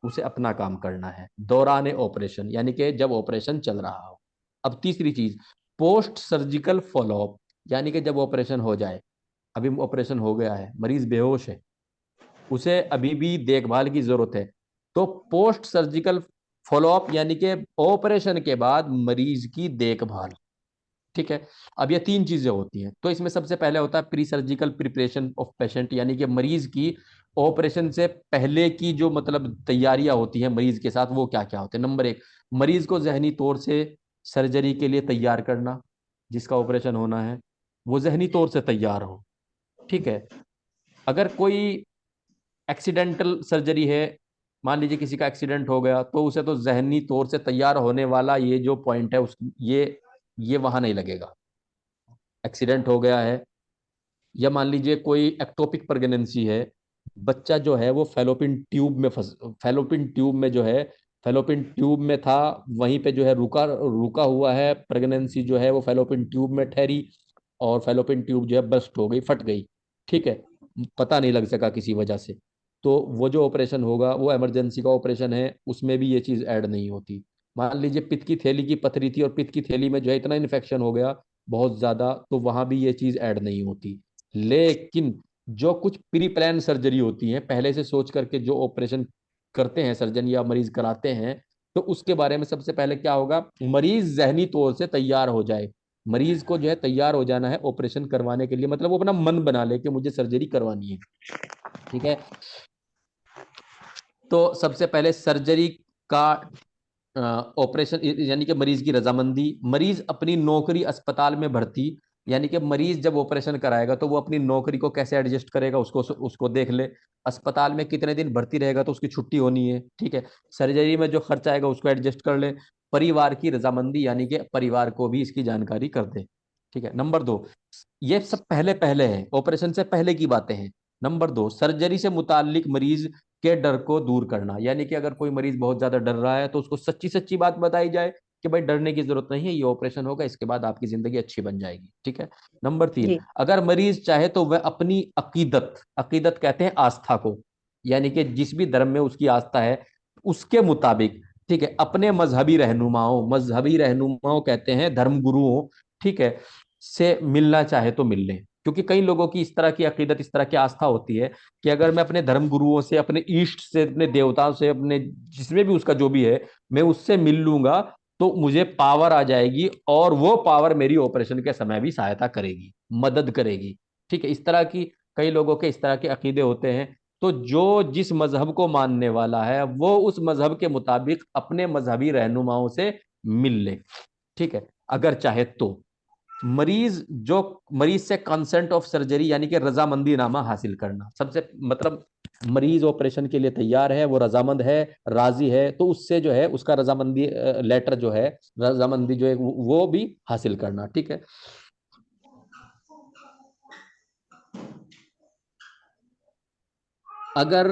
उसे अपना काम करना है दौरान ऑपरेशन, यानी कि जब ऑपरेशन चल रहा हो। अब तीसरी चीज, पोस्ट सर्जिकल फॉलोअप, यानी कि जब ऑपरेशन हो जाए, अभी ऑपरेशन हो गया है, मरीज बेहोश है, उसे अभी भी देखभाल की जरूरत है, तो पोस्ट सर्जिकल फॉलोअप यानी कि ऑपरेशन के बाद मरीज की देखभाल, ठीक है। अब ये 3 चीजें होती हैं। तो इसमें सबसे पहले होता है pre surgical preparation of patient, यानी कि मरीज की ऑपरेशन से पहले की जो मतलब तैयारियां होती हैं मरीज के साथ, वो क्या क्या होते हैं। नंबर एक, मरीज को जहनी तौर से सर्जरी के लिए तैयार करना, जिसका ऑपरेशन होना है वो जहनी तौर से तैयार हो, ठीक है। अगर कोई एक्सीडेंटल सर्जरी है, मान लीजिए किसी का एक्सीडेंट हो गया, तो उसे तो जहनी तौर से तैयार होने वाला ये जो पॉइंट है उस ये वहां नहीं लगेगा। एक्सीडेंट हो गया है, या मान लीजिए कोई एक्टोपिक प्रेगनेंसी है, बच्चा जो है वो फैलोपिन ट्यूब में जो है, फैलोपिन ट्यूब में था, वहीं पे जो है रुका रुका हुआ है, प्रेगनेंसी जो है वो फैलोपिन ट्यूब में ठहरी, और फैलोपिन ट्यूब जो है बस्ट हो गई, फट गई, ठीक है, पता नहीं लग सका किसी वजह से, तो वो जो ऑपरेशन होगा वो इमरजेंसी का ऑपरेशन है, उसमें भी ये चीज़ ऐड नहीं होती। मान लीजिए पित्त की थैली की पथरी थी और पित्त की थैली में जो है इतना इन्फेक्शन हो गया बहुत ज़्यादा, तो वहाँ भी ये चीज़ ऐड नहीं होती। लेकिन जो कुछ प्री प्लान सर्जरी होती है, पहले से सोच करके जो ऑपरेशन करते हैं सर्जन या मरीज कराते हैं, तो उसके बारे में सबसे पहले क्या होगा, मरीज जहनी तौर से तैयार हो जाए। मरीज को जो है तैयार हो जाना है ऑपरेशन करवाने के लिए, मतलब वो अपना मन बना ले कि मुझे सर्जरी करवानी है, ठीक है। तो सबसे पहले सर्जरी का ऑपरेशन यानी कि मरीज की रजामंदी, मरीज अपनी नौकरी अस्पताल में भर्ती, यानी कि मरीज जब ऑपरेशन कराएगा तो वो अपनी नौकरी को कैसे एडजस्ट करेगा, उसको उसको देख ले। अस्पताल में कितने दिन भर्ती रहेगा तो उसकी छुट्टी होनी है, ठीक है। सर्जरी में जो खर्च आएगा उसको एडजस्ट कर ले। परिवार की रजामंदी, यानी कि परिवार को भी इसकी जानकारी कर दे, ठीक है। नंबर दो, ये सब पहले पहले है, ऑपरेशन से पहले की बातें हैं। नंबर दो, सर्जरी से मुतालिक मरीज के डर को दूर करना, यानी कि अगर कोई मरीज बहुत ज्यादा डर रहा है तो उसको सच्ची सच्ची बात बताई जाए कि भाई डरने की जरूरत नहीं है, ये ऑपरेशन होगा, इसके बाद आपकी जिंदगी अच्छी बन जाएगी, ठीक है। नंबर तीन, जी। अगर मरीज चाहे तो वह अपनी अकीदत, अकीदत कहते हैं आस्था को, यानी कि जिस भी धर्म में उसकी आस्था है, उसके मुताबिक, ठीक है, अपने मजहबी रहनुमाओं कहते हैं धर्मगुरुओं, ठीक है, से मिलना चाहे तो मिल ले। क्योंकि कई लोगों की इस तरह की अकीदत, इस तरह की आस्था होती है कि अगर मैं अपने धर्म गुरुओं से, अपने ईष्ट से, अपने देवताओं से, अपने जिसमें भी उसका जो भी है, मैं उससे मिल लूंगा तो मुझे पावर आ जाएगी और वो पावर मेरी ऑपरेशन के समय भी सहायता करेगी, मदद करेगी। ठीक है, इस तरह की कई लोगों के इस तरह के अकीदे होते हैं। तो जो जिस मजहब को मानने वाला है वो उस मजहब के मुताबिक अपने मजहबी रहनुमाओं से मिल ले, ठीक है, अगर चाहे तो। मरीज से कंसेंट ऑफ सर्जरी यानी कि रजामंदी नामा हासिल करना, सबसे मतलब मरीज ऑपरेशन के लिए तैयार है, वो रजामंद है, राजी है, तो उससे जो है उसका रजामंदी लेटर जो है, रजामंदी जो है वो भी हासिल करना, ठीक है। अगर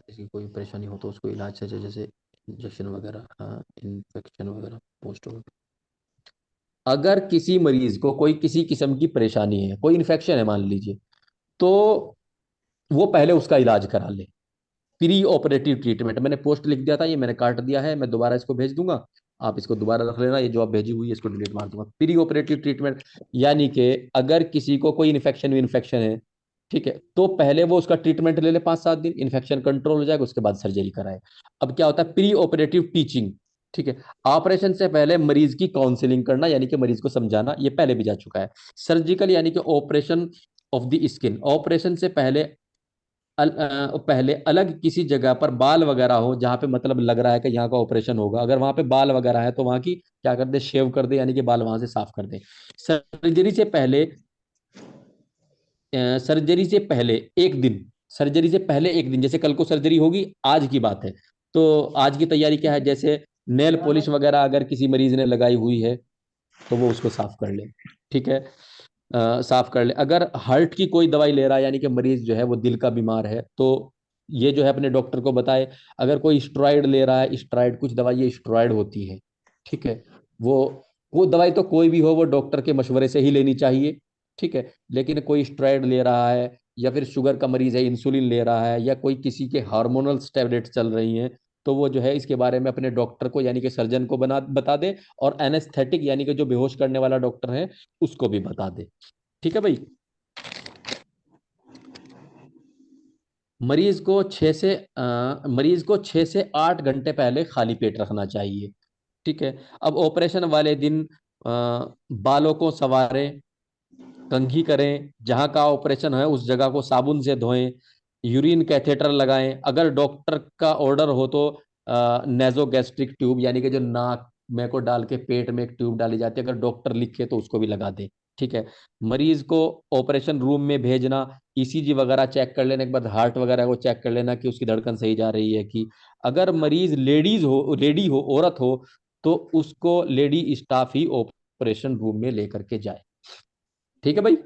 किसी कोई परेशानी हो तो उसको इलाज से जैसे इंजेक्शन वगैरह, हाँ, इन्फेक्शन वगैरह पोस्ट हो। अगर किसी मरीज को कोई किसी किस्म की परेशानी है, कोई इन्फेक्शन है मान लीजिए, तो वो पहले उसका इलाज करा ले। प्री ऑपरेटिव ट्रीटमेंट, मैंने पोस्ट लिख दिया था, ये मैंने काट दिया है, मैं दोबारा इसको भेज दूंगा, आप इसको दोबारा रख लेना, ये जो आप भेजी हुई है इसको डिलीट मार दूंगा। प्री ऑपरेटिव ट्रीटमेंट यानी कि अगर किसी को कोई इन्फेक्शन है, ठीक है, तो पहले वो उसका ट्रीटमेंट ले ले 5-7 दिन, इन्फेक्शन कंट्रोल हो जाएगा, उसके बाद सर्जरी कराए। अब क्या होता है प्री ऑपरेटिव टीचिंग, ठीक है, ऑपरेशन से पहले मरीज की काउंसलिंग करना यानी कि मरीज को समझाना, ये पहले भी जा चुका है। सर्जिकल यानी कि operation of the skin, operation से पहले पहले अलग किसी जगह पर बाल वगैरह हो जहां पे मतलब लग रहा है कि यहाँ का ऑपरेशन होगा, अगर वहां पे बाल वगैरह है तो वहां की क्या कर दे, शेव कर दे, यानी कि बाल वहां से साफ कर दे। सर्जरी से पहले सर्जरी से पहले एक दिन, सर्जरी से पहले एक दिन, जैसे कल को सर्जरी होगी, आज की बात है, तो आज की तैयारी क्या है, जैसे नेल पॉलिश वगैरह अगर किसी मरीज ने लगाई हुई है तो वो उसको साफ कर ले, ठीक है, साफ कर ले। अगर हार्ट की कोई दवाई ले रहा है यानी कि मरीज जो है वो दिल का बीमार है, तो ये जो है अपने डॉक्टर को बताए। अगर कोई स्टेरॉइड ले रहा है, स्टेरॉइड, कुछ दवाई ये स्टेरॉइड होती है, ठीक है, वो वो दवाई तो कोई भी हो वो डॉक्टर के मशवरे से ही लेनी चाहिए, ठीक है। लेकिन कोई स्टेरॉइड ले रहा है या फिर शुगर का मरीज है इंसुलिन ले रहा है या कोई किसी के हार्मोनल टैबलेट चल रही हैं, तो वो जो है इसके बारे में अपने डॉक्टर को यानी कि सर्जन को बता दे, और एनेस्थेटिक यानी कि जो बेहोश करने वाला डॉक्टर है उसको भी बता दे, ठीक है भाई। मरीज को 6 से 8 घंटे पहले खाली पेट रखना चाहिए, ठीक है। अब ऑपरेशन वाले दिन बालों को संवारें, कंघी करें, जहां का ऑपरेशन है उस जगह को साबुन से धोएं, यूरिन कैथेटर लगाएं, अगर डॉक्टर का ऑर्डर हो तो नेजोगैस्ट्रिक ट्यूब यानी कि जो नाक में को डाल के पेट में एक ट्यूब डाली जाती है, अगर डॉक्टर लिखे तो उसको भी लगा दे, ठीक है। मरीज को ऑपरेशन रूम में भेजना, ईसीजी वगैरह चेक कर लेने के बाद हार्ट वगैरह को चेक कर लेना कि उसकी धड़कन सही जा रही है कि। अगर मरीज लेडी हो, औरत हो, तो उसको लेडी स्टाफ ही ऑपरेशन रूम में लेकर के जाए, ठीक है भाई।